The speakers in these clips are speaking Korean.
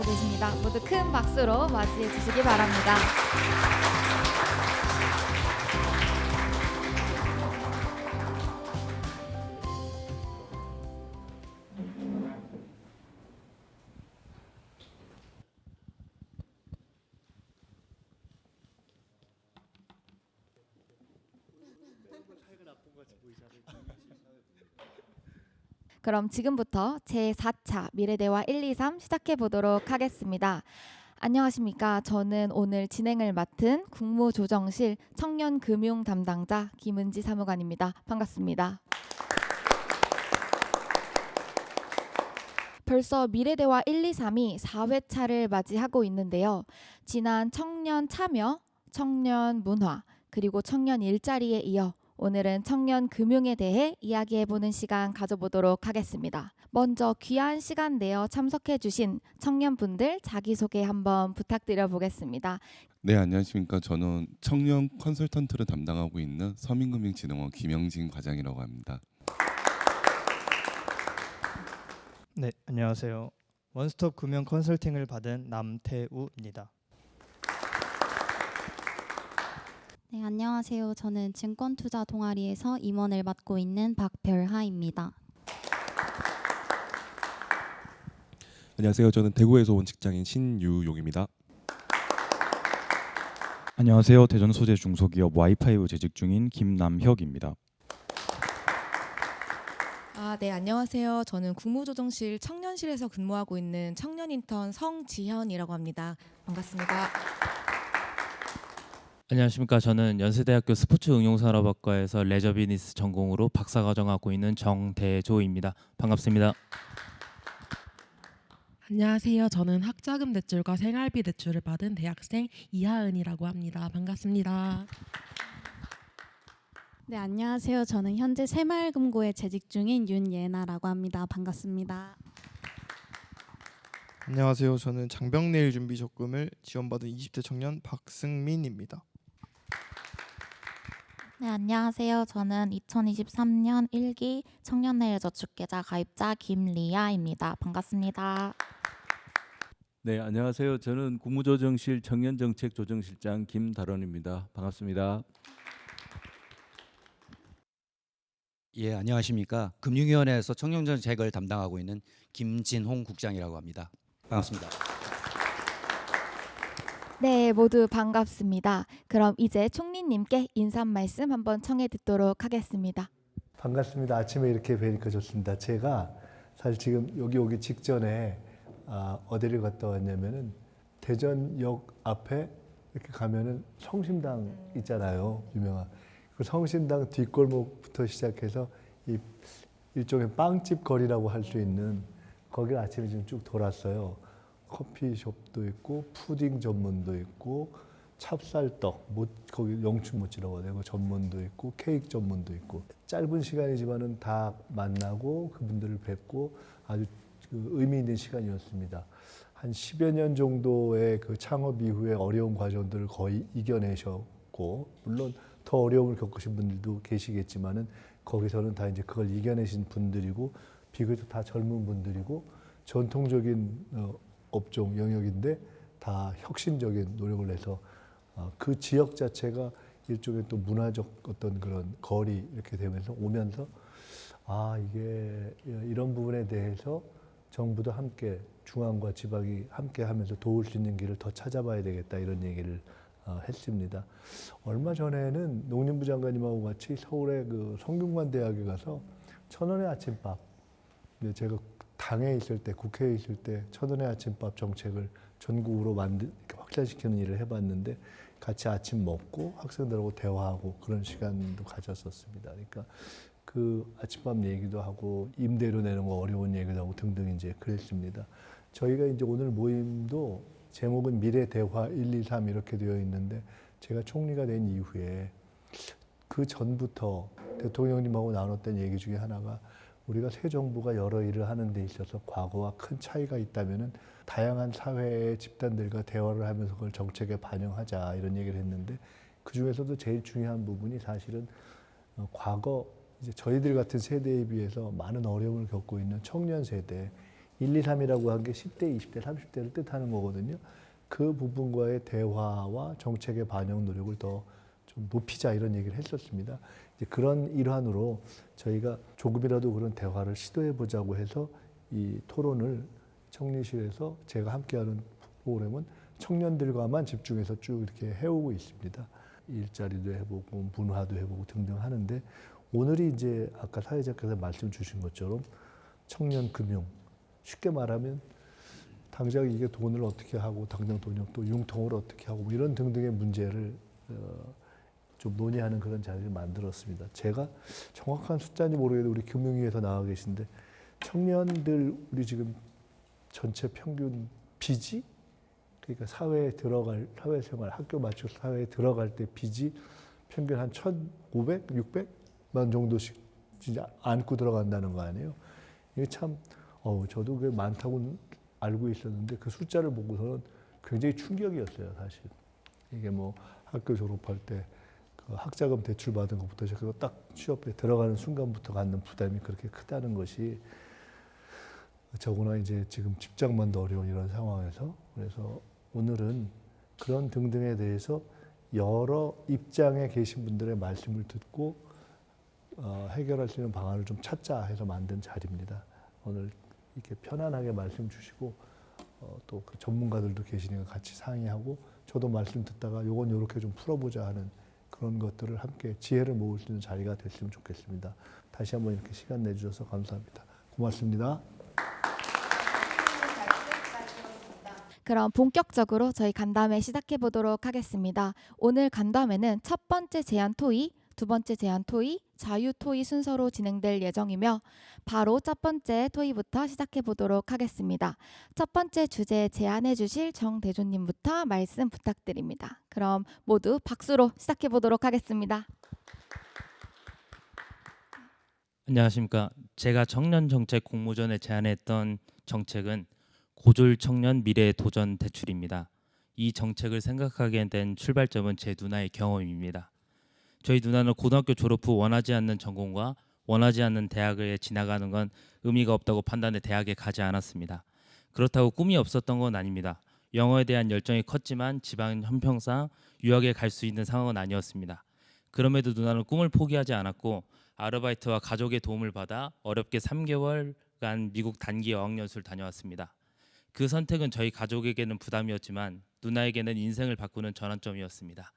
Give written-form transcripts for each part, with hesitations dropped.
하고 계십니다. 모두 큰 박수로 맞이해 주시기 바랍니다. 그럼 지금부터 제4차 미래대화 1, 2, 3 시작해 보도록 하겠습니다. 안녕하십니까. 저는 오늘 진행을 맡은 국무조정실 청년금융 담당자 김은지 사무관입니다. 반갑습니다. 벌써 미래대화 1, 2, 3이 4회차를 맞이하고 있는데요. 지난 청년 참여, 청년 문화, 그리고 청년 일자리에 이어 오늘은 청년 금융에 대해 이야기해보는 시간 가져보도록 하겠습니다. 먼저 귀한 시간 내어 참석해주신 청년분들 자기소개 한번 부탁드려 보겠습니다. 네, 안녕하십니까. 저는 청년 컨설턴트를 담당하고 있는 서민금융진흥원 김영진 과장이라고 합니다. 네, 안녕하세요. 원스톱 금융 컨설팅을 받은 남태우입니다. 네, 안녕하세요. 저는 증권투자 동아리에서 임원을 맡고 있는 박별하입니다. 안녕하세요. 저는 대구에서 온 직장인 신유용입니다. 안녕하세요. 대전 소재 중소기업 와이파이브 재직 중인 김남혁입니다. 네, 안녕하세요. 저는 국무조정실 청년실에서 근무하고 있는 청년 인턴 성지현이라고 합니다. 반갑습니다. 안녕하십니까. 저는 연세대학교 스포츠응용산업학과에서 레저비즈니스 전공으로 박사과정하고 있는 정대조입니다. 반갑습니다. 안녕하세요. 저는 학자금 대출과 생활비 대출을 받은 대학생 이하은이라고 합니다. 반갑습니다. 네, 안녕하세요. 저는 현재 새마을금고에 재직 중인 윤예나라고 합니다. 반갑습니다. 안녕하세요. 저는 장병내일 준비 적금을 지원받은 20대 청년 박승민입니다. 네, 안녕하세요. 저는 2023년 1기 청년내일저축계좌 가입자 김리아입니다. 반갑습니다. 네, 안녕하세요. 저는 국무조정실 청년정책조정실장 김다론입니다. 반갑습니다. 예, 안녕하십니까. 금융위원회에서 청년정책을 담당하고 있는 김진홍 국장이라고 합니다. 반갑습니다. 네, 모두 반갑습니다. 그럼 이제 총리님께 인사 말씀 한번 청해 듣도록 하겠습니다. 반갑습니다. 아침에 이렇게 뵈니까 좋습니다. 제가 사실 지금 여기 오기 직전에 어디를 갔다 왔냐면은 대전역 앞에 이렇게 가면은 성심당 있잖아요. 유명한. 그 성심당 뒷골목부터 시작해서 이 일종의 빵집 거리라고 할 수 있는 거기를 아침에 지금 쭉 돌았어요. 커피숍도 있고 푸딩 전문도 있고 찹쌀떡, 거기 영춘모찌라고 하고 전문도 있고 케이크 전문도 있고 짧은 시간이지만은 다 만나고 그분들을 뵙고 아주 의미 있는 시간이었습니다. 한 10여 년 정도의 그 창업 이후의 어려운 과정들을 거의 이겨내셨고 물론 더 어려움을 겪으신 분들도 계시겠지만은 거기서는 다 이제 그걸 이겨내신 분들이고 비교적 다 젊은 분들이고 전통적인 업종 영역인데 다 혁신적인 노력을 해서 그 지역 자체가 일종의 또 문화적 어떤 그런 거리 이렇게 되면서 오면서 이게 이런 부분에 대해서 정부도 함께 중앙과 지방이 함께 하면서 도울 수 있는 길을 더 찾아봐야 되겠다 이런 얘기를 했습니다. 얼마 전에는 농림부 장관님하고 같이 서울의 그 성균관대학에 가서 1,000원의 아침밥, 제가 당에 있을 때, 국회에 있을 때 1,000원의 아침밥 정책을 전국으로 확산시키는 일을 해봤는데 같이 아침 먹고 학생들하고 대화하고 그런 시간도 가졌었습니다. 그러니까 그 아침밥 얘기도 하고 임대료 내는 거 어려운 얘기도 하고 등등 이제 그랬습니다. 저희가 이제 오늘 모임도 제목은 미래 대화 1, 2, 3 이렇게 되어 있는데 제가 총리가 된 이후에 그 전부터 대통령님하고 나눴던 얘기 중에 하나가 우리가 새 정부가 여러 일을 하는 데 있어서 과거와 큰 차이가 있다면은 다양한 사회의 집단들과 대화를 하면서 그걸 정책에 반영하자 이런 얘기를 했는데 그 중에서도 제일 중요한 부분이 사실은 과거 이제 저희들 같은 세대에 비해서 많은 어려움을 겪고 있는 청년 세대 1, 2, 3이라고 한 게 10대, 20대, 30대를 뜻하는 거거든요. 그 부분과의 대화와 정책의 반영 노력을 더 좀 높이자 이런 얘기를 했었습니다. 이제 그런 일환으로 저희가 조금이라도 그런 대화를 시도해 보자고 해서 이 토론을 청리시에서 제가 함께하는 프로그램은 청년들과만 집중해서 쭉 이렇게 해오고 있습니다. 일자리도 해보고 문화도 해보고 등등 하는데 오늘이 이제 아까 사회자께서 말씀 주신 것처럼 청년 금융 쉽게 말하면 당장 이게 돈을 어떻게 하고 당장 돈이 또 융통을 어떻게 하고 뭐 이런 등등의 문제를 좀 논의하는 그런 자리를 만들었습니다. 제가 정확한 숫자인지 모르겠는데 우리 금융위에서 나와 계신데 청년들 우리 지금 전체 평균 빚이 그러니까 사회에 들어갈 사회생활 학교 마치고 사회에 들어갈 때 빚이 평균 한 1,500, 600만 정도씩 진짜 안고 들어간다는 거 아니에요. 이게 참 저도 그게 많다고는 알고 있었는데 그 숫자를 보고서는 굉장히 충격이었어요, 사실. 이게 뭐 학교 졸업할 때 그 학자금 대출 받은 것부터 시작해서 딱 취업에 들어가는 순간부터 갖는 부담이 그렇게 크다는 것이 더구나 이제 지금 직장만도 어려운 이런 상황에서 그래서 오늘은 그런 등등에 대해서 여러 입장에 계신 분들의 말씀을 듣고 해결할 수 있는 방안을 좀 찾자 해서 만든 자리입니다. 오늘 이렇게 편안하게 말씀 주시고 또 그 전문가들도 계시니까 같이 상의하고 저도 말씀 듣다가 요건 요렇게 좀 풀어보자 하는 그런 것들을 함께 지혜를 모을 수 있는 자리가 됐으면 좋겠습니다. 다시 한번 이렇게 시간 내주셔서 감사합니다. 고맙습니다. 그럼 본격적으로 저희 간담회 시작해 보도록 하겠습니다. 오늘 간담회는 첫 번째 제안 토의, 두 번째 제안 토의, 자유 토의 순서로 진행될 예정이며 바로 첫 번째 토의부터 시작해 보도록 하겠습니다. 첫 번째 주제 제안해 주실 정대조님부터 말씀 부탁드립니다. 그럼 모두 박수로 시작해 보도록 하겠습니다. 안녕하십니까. 제가 청년정책 공모전에 제안했던 정책은 고졸 청년 미래 도전 대출입니다. 이 정책을 생각하게 된 출발점은 제 누나의 경험입니다. 저희 누나는 고등학교 졸업 후 원하지 않는 전공과 원하지 않는 대학에 지나가는 건 의미가 없다고 판단해 대학에 가지 않았습니다. 그렇다고 꿈이 없었던 건 아닙니다. 영어에 대한 열정이 컸지만 집안 형편상 유학에 갈 수 있는 상황은 아니었습니다. 그럼에도 누나는 꿈을 포기하지 않았고 아르바이트와 가족의 도움을 받아 어렵게 3개월간 미국 단기 어학연수를 다녀왔습니다. 그 선택은 저희 가족에게는 부담이었지만 누나에게는 인생을 바꾸는 전환점이었습니다.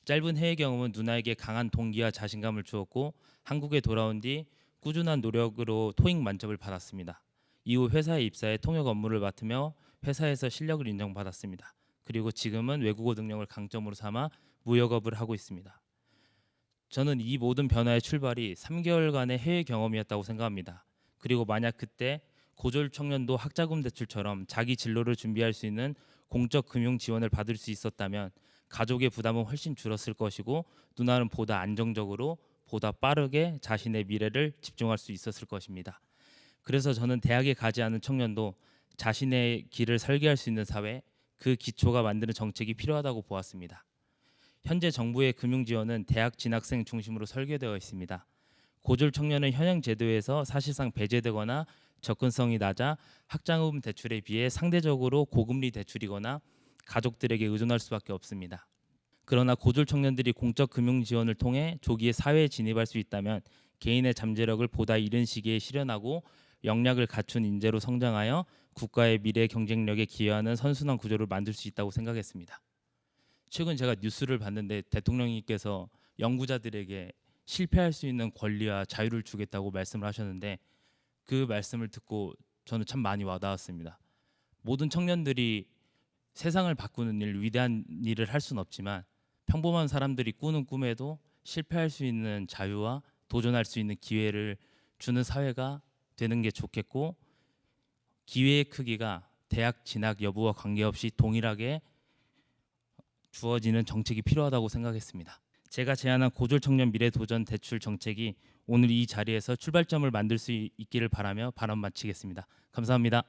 짧은 해외 경험은 누나에게 강한 동기와 자신감을 주었고 한국에 돌아온 뒤 꾸준한 노력으로 토익 만점을 받았습니다. 이후 회사에 입사해 통역 업무를 맡으며 회사에서 실력을 인정받았습니다. 그리고 지금은 외국어 능력을 강점으로 삼아 무역업을 하고 있습니다. 저는 이 모든 변화의 출발이 3개월간의 해외 경험이었다고 생각합니다. 그리고 만약 그때 고졸 청년도 학자금 대출처럼 자기 진로를 준비할 수 있는 공적 금융 지원을 받을 수 있었다면 가족의 부담은 훨씬 줄었을 것이고 누나는 보다 안정적으로 보다 빠르게 자신의 미래를 집중할 수 있었을 것입니다. 그래서 저는 대학에 가지 않은 청년도 자신의 길을 설계할 수 있는 사회, 그 기초가 만드는 정책이 필요하다고 보았습니다. 현재 정부의 금융 지원은 대학 진학생 중심으로 설계되어 있습니다. 고졸 청년은 현행 제도에서 사실상 배제되거나 접근성이 낮아 학자금 대출에 비해 상대적으로 고금리 대출이거나 가족들에게 의존할 수밖에 없습니다. 그러나 고졸 청년들이 공적 금융 지원을 통해 조기에 사회에 진입할 수 있다면 개인의 잠재력을 보다 이른 시기에 실현하고 역량을 갖춘 인재로 성장하여 국가의 미래 경쟁력에 기여하는 선순환 구조를 만들 수 있다고 생각했습니다. 최근 제가 뉴스를 봤는데 대통령님께서 연구자들에게 실패할 수 있는 권리와 자유를 주겠다고 말씀을 하셨는데 그 말씀을 듣고 저는 참 많이 와닿았습니다. 모든 청년들이 세상을 바꾸는 일, 위대한 일을 할 수는 없지만 평범한 사람들이 꾸는 꿈에도 실패할 수 있는 자유와 도전할 수 있는 기회를 주는 사회가 되는 게 좋겠고 기회의 크기가 대학 진학 여부와 관계없이 동일하게 주어지는 정책이 필요하다고 생각했습니다. 제가 제안한 고졸 청년 미래 도전 대출 정책이 오늘 이 자리에서 출발점을 만들 수 있기를 바라며 발언 마치겠습니다. 감사합니다.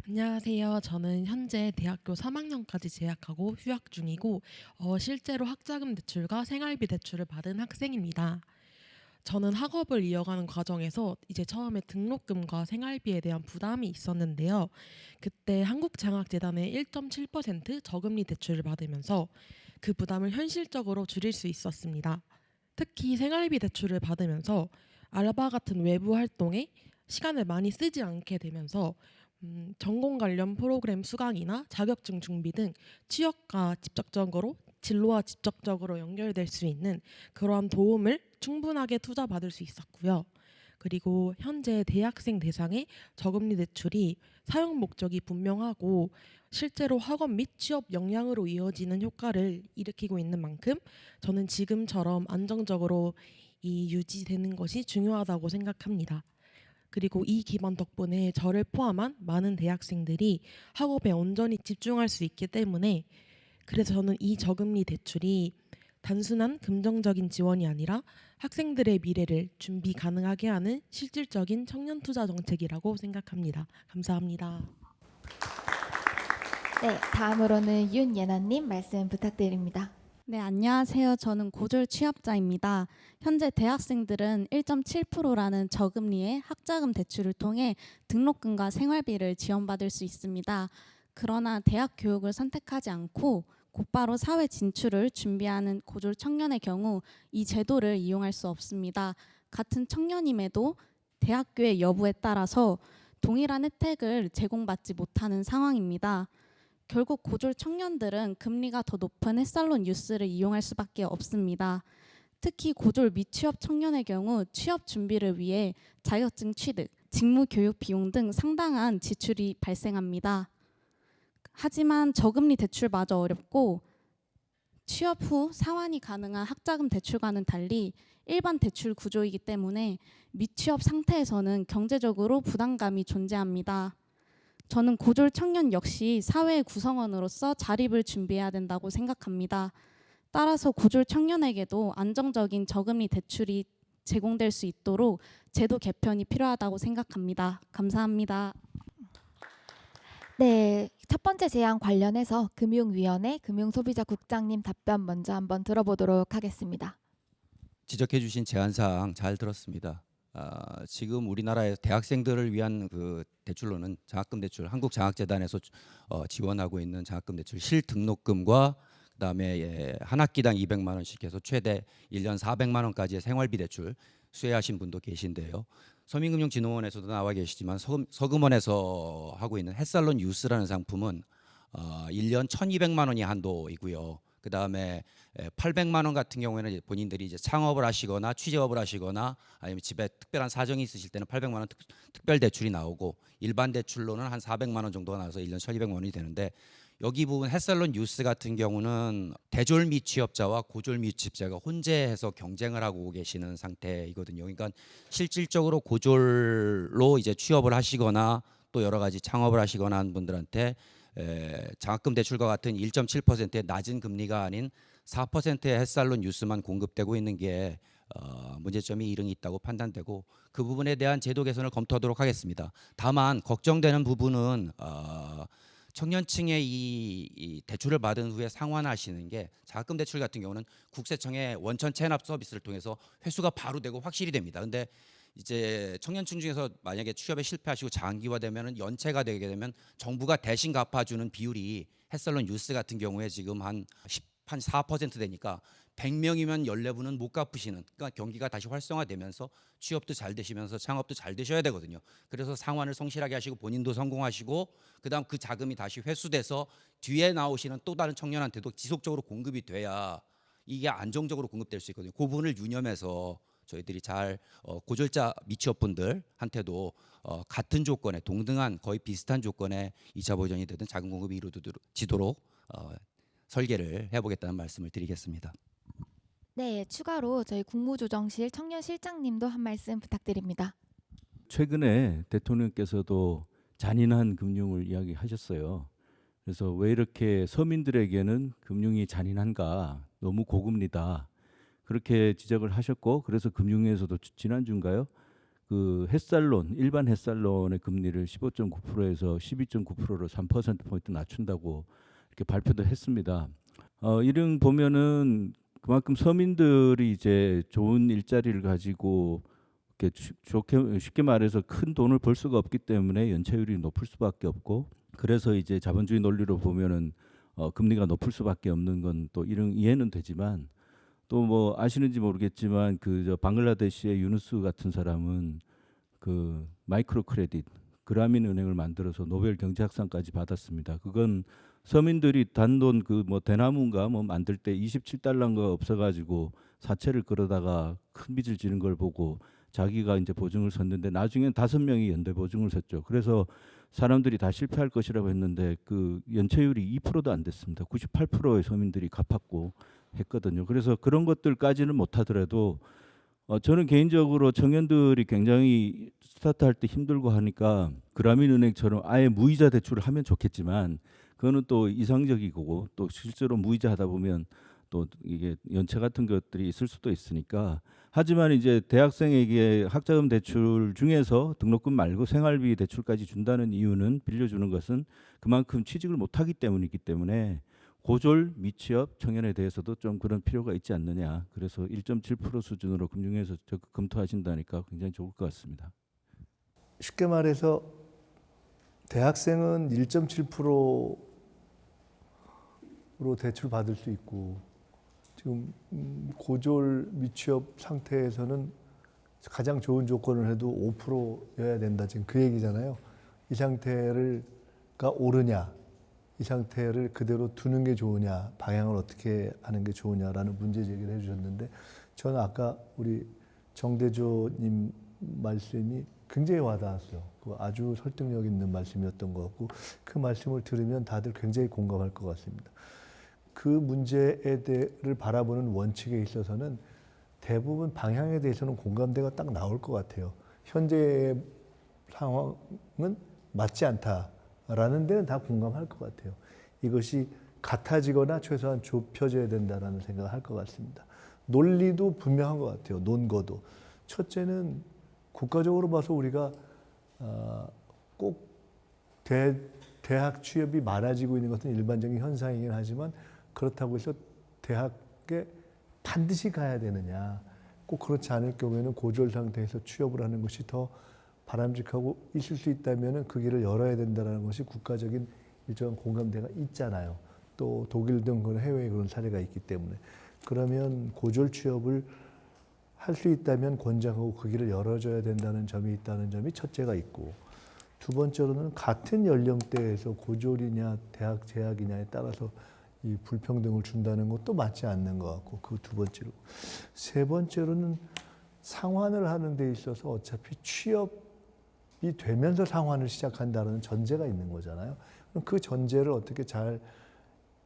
안녕하세요. 저는 현재 대학교 3학년까지 재학하고 휴학 중이고 실제로 학자금 대출과 생활비 대출을 받은 학생입니다. 저는 학업을 이어가는 과정에서 이제 처음에 등록금과 생활비에 대한 부담이 있었는데요. 그때 한국장학재단의 1.7% 저금리 대출을 받으면서 그 부담을 현실적으로 줄일 수 있었습니다. 특히 생활비 대출을 받으면서 알바 같은 외부 활동에 시간을 많이 쓰지 않게 되면서 전공 관련 프로그램 수강이나 자격증 준비 등 취업과 직접적으로 진로와 직접적으로 연결될 수 있는 그러한 도움을 충분하게 투자받을 수 있었고요. 그리고 현재 대학생 대상의 저금리 대출이 사용 목적이 분명하고 실제로 학업 및 취업 역량으로 이어지는 효과를 일으키고 있는 만큼 저는 지금처럼 안정적으로 유지되는 것이 중요하다고 생각합니다. 그리고 이 기반 덕분에 저를 포함한 많은 대학생들이 학업에 온전히 집중할 수 있기 때문에 그래서 저는 이 저금리 대출이 단순한 금전적인 지원이 아니라 학생들의 미래를 준비 가능하게 하는 실질적인 청년 투자 정책이라고 생각합니다. 감사합니다. 네, 다음으로는 윤예나님 말씀 부탁드립니다. 네, 안녕하세요. 저는 고졸 취업자입니다. 현재 대학생들은 1.7%라는 저금리의 학자금 대출을 통해 등록금과 생활비를 지원받을 수 있습니다. 그러나 대학 교육을 선택하지 않고 곧바로 사회 진출을 준비하는 고졸 청년의 경우 이 제도를 이용할 수 없습니다. 같은 청년임에도 대학교의 여부에 따라서 동일한 혜택을 제공받지 못하는 상황입니다. 결국 고졸 청년들은 금리가 더 높은 햇살론 뉴스를 이용할 수밖에 없습니다. 특히 고졸 미취업 청년의 경우 취업 준비를 위해 자격증 취득, 직무 교육 비용 등 상당한 지출이 발생합니다. 하지만 저금리 대출마저 어렵고 취업 후 상환이 가능한 학자금 대출과는 달리 일반 대출 구조이기 때문에 미취업 상태에서는 경제적으로 부담감이 존재합니다. 저는 고졸 청년 역시 사회의 구성원으로서 자립을 준비해야 된다고 생각합니다. 따라서 고졸 청년에게도 안정적인 저금리 대출이 제공될 수 있도록 제도 개편이 필요하다고 생각합니다. 감사합니다. 네, 첫 번째 제안 관련해서 금융위원회 금융소비자국장님 답변 먼저 한번 들어보도록 하겠습니다. 지적해 주신 제안사항 잘 들었습니다. 지금 우리나라의 대학생들을 위한 그 대출로는 장학금 대출, 한국장학재단에서 지원하고 있는 장학금 대출 실등록금과 그다음에 한 학기당 200만 원씩 해서 최대 1년 400만 원까지의 생활비 대출 수혜하신 분도 계신데요. 서민금융진흥원에서도 나와 계시지만 서금원에서 하고 있는 햇살론 뉴스라는 상품은 1년 1,200만 원이 한도이고요. 그다음에 800만 원 같은 경우에는 이제 본인들이 이제 창업을 하시거나 취재업을 하시거나 아니면 집에 특별한 사정이 있으실 때는 800만 원 특별 대출이 나오고 일반 대출로는 한 400만 원 정도가 나와서 1년 1,200만 원이 되는데 여기 부분 햇살론 뉴스 같은 경우는 대졸 미취업자와 고졸 미취업자가 혼재해서 경쟁을 하고 계시는 상태이거든요. 그러니까 실질적으로 고졸로 이제 취업을 하시거나 또 여러 가지 창업을 하시거나 한 분들한테 장학금 대출과 같은 1.7%의 낮은 금리가 아닌 4%의 햇살론 뉴스만 공급되고 있는 게 문제점이 일응이 있다고 판단되고 그 부분에 대한 제도 개선을 검토하도록 하겠습니다. 다만 걱정되는 부분은 청년층의 이 대출을 받은 후에 상환하시는 게 장학금 대출 같은 경우는 국세청의 원천 체납 서비스를 통해서 회수가 바로 되고 확실히 됩니다. 근데 이제 청년층 중에서 만약에 취업에 실패하시고 장기화되면 연체가 되게 되면 정부가 대신 갚아주는 비율이 햇살론 뉴스 같은 경우에 지금 한 4% 되니까 100명이면 14분은 못 갚으시는, 그러니까 경기가 다시 활성화되면서 취업도 잘 되시면서 창업도 잘 되셔야 되거든요. 그래서 상환을 성실하게 하시고 본인도 성공하시고 그다음 그 자금이 다시 회수돼서 뒤에 나오시는 또 다른 청년한테도 지속적으로 공급이 돼야 이게 안정적으로 공급될 수 있거든요. 그 부분을 유념해서 저희들이 잘 고졸자 미취업분들한테도 같은 조건에 동등한 거의 비슷한 조건에 2차 보전이 되든 자금 공급이 이루어지도록 설계를 해보겠다는 말씀을 드리겠습니다. 네, 추가로 저희 국무조정실 청년실장님도 한 말씀 부탁드립니다. 최근에 대통령께서도 잔인한 금융을 이야기하셨어요. 그래서 왜 이렇게 서민들에게는 금융이 잔인한가, 너무 고금리다 그렇게 지적을 하셨고, 그래서 금융위에서도 지난주인가요? 그 햇살론, 일반 햇살론의 금리를 15.9%에서 12.9%로 3%포인트 낮춘다고 이렇게 발표도 했습니다. 이런 보면은 그만큼 서민들이 이제 좋은 일자리를 가지고 이렇게 쉽게 말해서 큰 돈을 벌 수가 없기 때문에 연체율이 높을 수밖에 없고, 그래서 이제 자본주의 논리로 보면은 금리가 높을 수밖에 없는 건 또 이해는 되지만, 또 뭐 아시는지 모르겠지만 그 저 방글라데시의 유누스 같은 사람은 그 마이크로 크레딧 그라민 은행을 만들어서 노벨 경제학상까지 받았습니다. 그건 서민들이 단돈 그 뭐 대나무인가 뭐 만들 때 27달러인가 없어가지고 사채를 끌어다가 큰 빚을 지는 걸 보고 자기가 이제 보증을 섰는데 나중엔 5명이 연대 보증을 섰죠. 그래서 사람들이 다 실패할 것이라고 했는데 그 연체율이 2%도 안 됐습니다. 98%의 서민들이 갚았고 했거든요. 그래서 그런 것들까지는 못하더라도 저는 개인적으로 청년들이 굉장히 스타트할 때 힘들고 하니까 그라민 은행처럼 아예 무이자 대출을 하면 좋겠지만, 그거는 또 이상적이고 또 실제로 무이자 하다 보면 또 이게 연체 같은 것들이 있을 수도 있으니까. 하지만 이제 대학생에게 학자금 대출 중에서 등록금 말고 생활비 대출까지 준다는 이유는, 빌려주는 것은 그만큼 취직을 못하기 때문이기 때문에 고졸 미취업 청년에 대해서도 좀 그런 필요가 있지 않느냐. 그래서 1.7% 수준으로 금융위에서 적극 검토하신다니까 굉장히 좋을 것 같습니다. 쉽게 말해서 대학생은 1.7%로 대출 받을 수 있고, 지금 고졸 미취업 상태에서는 가장 좋은 조건을 해도 5%여야 된다. 지금 그 얘기잖아요. 이 상태가 옳으냐, 이 상태를 그대로 두는 게 좋으냐, 방향을 어떻게 하는 게 좋으냐라는 문제 제기를 해주셨는데, 저는 아까 우리 정대조님 말씀이 굉장히 와닿았어요. 아주 설득력 있는 말씀이었던 것 같고, 그 말씀을 들으면 다들 굉장히 공감할 것 같습니다. 그 문제를 바라보는 원칙에 있어서는 대부분 방향에 대해서는 공감대가 딱 나올 것 같아요. 현재의 상황은 맞지 않다라는 데는 다 공감할 것 같아요. 이것이 같아지거나 최소한 좁혀져야 된다라는 생각을 할 것 같습니다. 논리도 분명한 것 같아요. 논거도. 첫째는 국가적으로 봐서 우리가 꼭 대학 취업이 많아지고 있는 것은 일반적인 현상이긴 하지만, 그렇다고 해서 대학에 반드시 가야 되느냐, 꼭 그렇지 않을 경우에는 고졸 상태에서 취업을 하는 것이 더 바람직하고 있을 수 있다면 그 길을 열어야 된다는 것이 국가적인 일정한 공감대가 있잖아요. 또 독일 등 그런 해외에 그런 사례가 있기 때문에. 그러면 고졸 취업을 할 수 있다면 권장하고 그 길을 열어줘야 된다는 점이 있다는 점이 첫째가 있고, 두 번째로는 같은 연령대에서 고졸이냐 대학 재학이냐에 따라서 이 불평등을 준다는 것도 맞지 않는 것 같고, 그 두 번째로. 세 번째로는 상환을 하는 데 있어서 어차피 취업이 되면서 상환을 시작한다는 전제가 있는 거잖아요. 그럼 그 전제를 어떻게 잘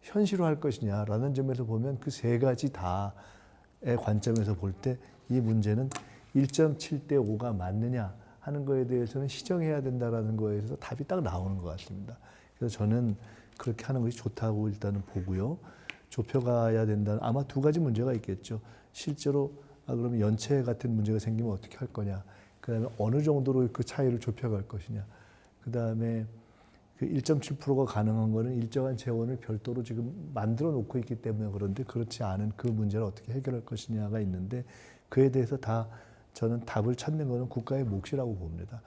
현실화할 것이냐라는 점에서 보면 그 세 가지 다의 관점에서 볼 때 이 문제는 1.7대 5가 맞느냐 하는 거에 대해서는 시정해야 된다라는 거에 대해서 답이 딱 나오는 것 같습니다. 그래서 저는 그렇게 하는 것이 좋다고 일단은 보고요. 좁혀가야 된다는, 아마 두 가지 문제가 있겠죠. 실제로 그러면 연체 같은 문제가 생기면 어떻게 할 거냐. 그다음에 어느 정도로 그 차이를 좁혀갈 것이냐. 그다음에 그 1.7%가 가능한 거는 일정한 재원을 별도로 지금 만들어 놓고 있기 때문에 그런데, 그렇지 않은 그 문제를 어떻게 해결할 것이냐가 있는데, 그에 대해서 다 저는 답을 찾는 것은 국가의 몫이라고 봅니다.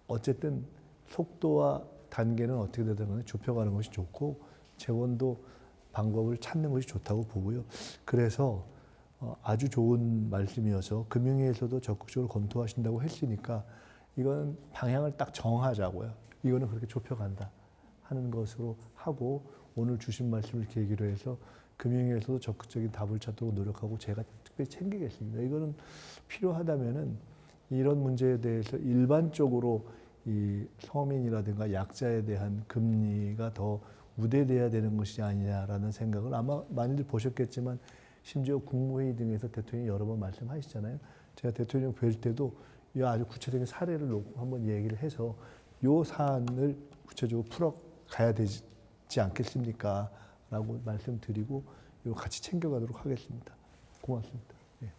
어쨌든 속도와 단계는 어떻게 되든 간에 좁혀가는 것이 좋고, 재원도 방법을 찾는 것이 좋다고 보고요. 그래서 아주 좋은 말씀이어서 금융위에서도 적극적으로 검토하신다고 했으니까 이건 방향을 딱 정하자고요. 이거는 그렇게 좁혀간다 하는 것으로 하고, 오늘 주신 말씀을 계기로 해서 금융위에서도 적극적인 답을 찾도록 노력하고 제가 특별히 챙기겠습니다. 이거는 필요하다면은 이런 문제에 대해서 일반적으로 이 서민이라든가 약자에 대한 금리가 더 우대돼야 되는 것이 아니냐라는 생각을, 아마 많이들 보셨겠지만 심지어 국무회의 등에서 대통령이 여러 번 말씀하시잖아요. 제가 대통령 뵐 때도 이 아주 구체적인 사례를 놓고 한번 얘기를 해서 이 사안을 구체적으로 풀어가야 되지 않겠습니까? 라고 말씀드리고 이거 같이 챙겨가도록 하겠습니다. 고맙습니다. 네.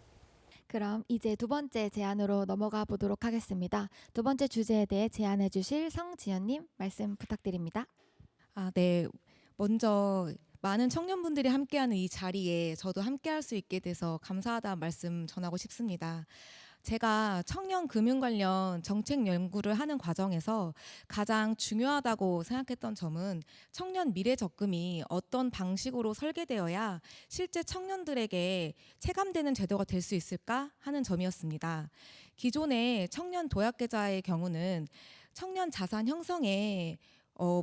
그럼 이제 두 번째 제안으로 넘어가 보도록 하겠습니다. 두 번째 주제에 대해 제안해 주실 성지연님 말씀 부탁드립니다. 네. 먼저 많은 청년분들이 함께하는 이 자리에 저도 함께할 수 있게 돼서 감사하다는 말씀 전하고 싶습니다. 제가 청년 금융 관련 정책 연구를 하는 과정에서 가장 중요하다고 생각했던 점은 청년 미래 적금이 어떤 방식으로 설계되어야 실제 청년들에게 체감되는 제도가 될 수 있을까 하는 점이었습니다. 기존의 청년 도약계좌의 경우는 청년 자산 형성에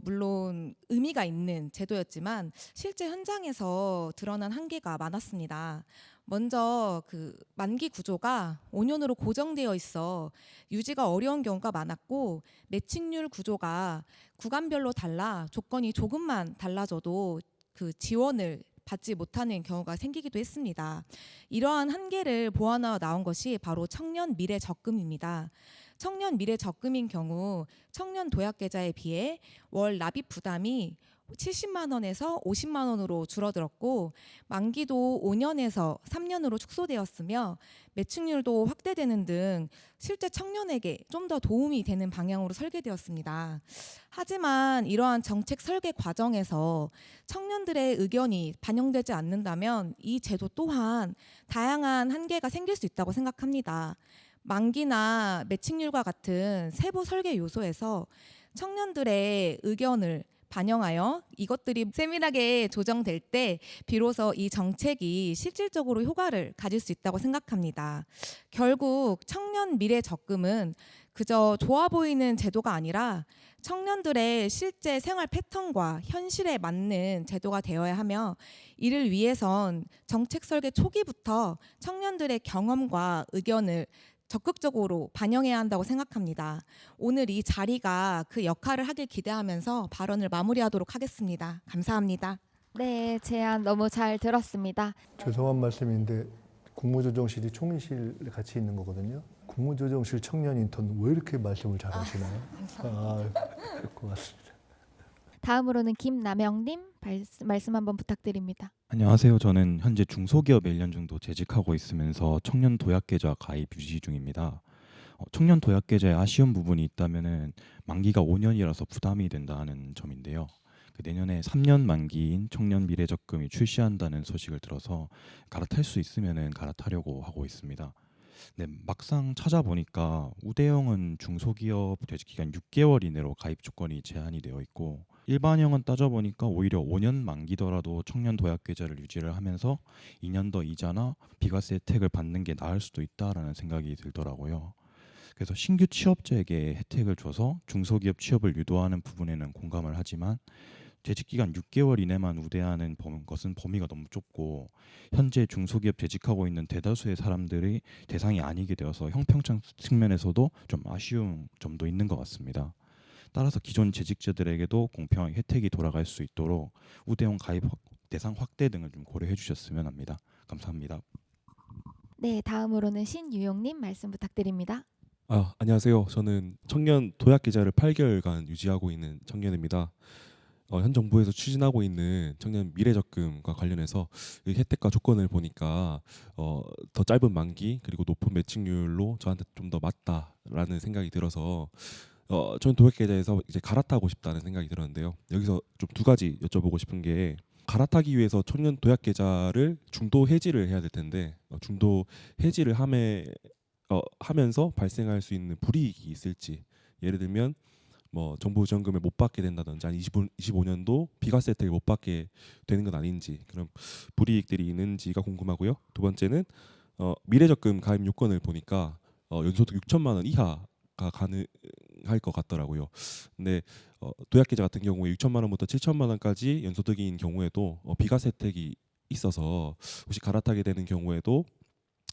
물론 의미가 있는 제도였지만 실제 현장에서 드러난 한계가 많았습니다. 먼저 그 만기 구조가 5년으로 고정되어 있어 유지가 어려운 경우가 많았고, 매칭률 구조가 구간별로 달라 조건이 조금만 달라져도 그 지원을 받지 못하는 경우가 생기기도 했습니다. 이러한 한계를 보완하여 나온 것이 바로 청년 미래 적금입니다. 청년 미래 적금인 경우 청년 도약 계좌에 비해 월 납입 부담이 70만 원에서 50만 원으로 줄어들었고, 만기도 5년에서 3년으로 축소되었으며 매칭률도 확대되는 등 실제 청년에게 좀 더 도움이 되는 방향으로 설계되었습니다. 하지만 이러한 정책 설계 과정에서 청년들의 의견이 반영되지 않는다면 이 제도 또한 다양한 한계가 생길 수 있다고 생각합니다. 만기나 매칭률과 같은 세부 설계 요소에서 청년들의 의견을 반영하여 이것들이 세밀하게 조정될 때 비로소 이 정책이 실질적으로 효과를 가질 수 있다고 생각합니다. 결국 청년 미래 적금은 그저 좋아 보이는 제도가 아니라 청년들의 실제 생활 패턴과 현실에 맞는 제도가 되어야 하며, 이를 위해선 정책 설계 초기부터 청년들의 경험과 의견을 적극적으로 반영해야 한다고 생각합니다. 오늘 이 자리가 그 역할을 하길 기대하면서 발언을 마무리하도록 하겠습니다. 감사합니다. 네, 제안 너무 잘 들었습니다. 죄송한 말씀인데 국무조정실이 총리실 같이 있는 거거든요. 국무조정실 청년 인턴 왜 이렇게 말씀을 잘하시나요? 고맙습니다. 다음으로는 김남영님 말씀 한번 부탁드립니다. 안녕하세요. 저는 현재 중소기업에 1년 정도 재직하고 있으면서 청년 도약계좌 가입 유지 중입니다. 청년 도약계좌에 아쉬운 부분이 있다면은 만기가 5년이라서 부담이 된다는 점인데요. 내년에 3년 만기인 청년 미래적금이 출시한다는 소식을 들어서 갈아탈 수 있으면은 갈아타려고 하고 있습니다. 네, 막상 찾아보니까 우대형은 중소기업 재직기간 6개월 이내로 가입 조건이 제한이 되어 있고, 일반형은 따져보니까 오히려 5년 만기더라도 청년 도약 계좌를 유지를 하면서 2년 더 이자나 비과세 혜택을 받는 게 나을 수도 있다라는 생각이 들더라고요. 그래서 신규 취업자에게 혜택을 줘서 중소기업 취업을 유도하는 부분에는 공감을 하지만, 재직기간 6개월 이내만 우대하는 것은 범위가 너무 좁고 현재 중소기업 재직하고 있는 대다수의 사람들이 대상이 아니게 되어서 형평성 측면에서도 좀 아쉬운 점도 있는 것 같습니다. 따라서 기존 재직자들에게도 공평하게 혜택이 돌아갈 수 있도록 우대형 가입 대상 확대 등을 좀 고려해 주셨으면 합니다. 감사합니다. 네, 다음으로는 신유용님 말씀 부탁드립니다. 안녕하세요. 저는 청년 도약 계좌를 8개월간 유지하고 있는 청년입니다. 현 정부에서 추진하고 있는 청년 미래적금과 관련해서 이 혜택과 조건을 보니까 더 짧은 만기 그리고 높은 매칭률로 저한테 좀 더 맞다라는 생각이 들어서 저는 도약계좌에서 이제 갈아타고 싶다는 생각이 들었는데요. 여기서 좀 두 가지 여쭤보고 싶은 게, 갈아타기 위해서 청년 도약계좌를 중도 해지를 해야 될 텐데 중도 해지를 하면서 발생할 수 있는 불이익이 있을지, 예를 들면 뭐 정부 지원금을 못 받게 된다든지 아니 25년도 비과세 혜택을 못 받게 되는 건 아닌지, 그런 불이익들이 있는지가 궁금하고요. 두 번째는 미래적금 가입 요건을 보니까 연소득 6천만 원 이하가 가능할 것 같더라고요. 근데 도약계좌 같은 경우에 6천만 원부터 7천만 원까지 연소득인 경우에도 비과세 혜택이 있어서 혹시 갈아타게 되는 경우에도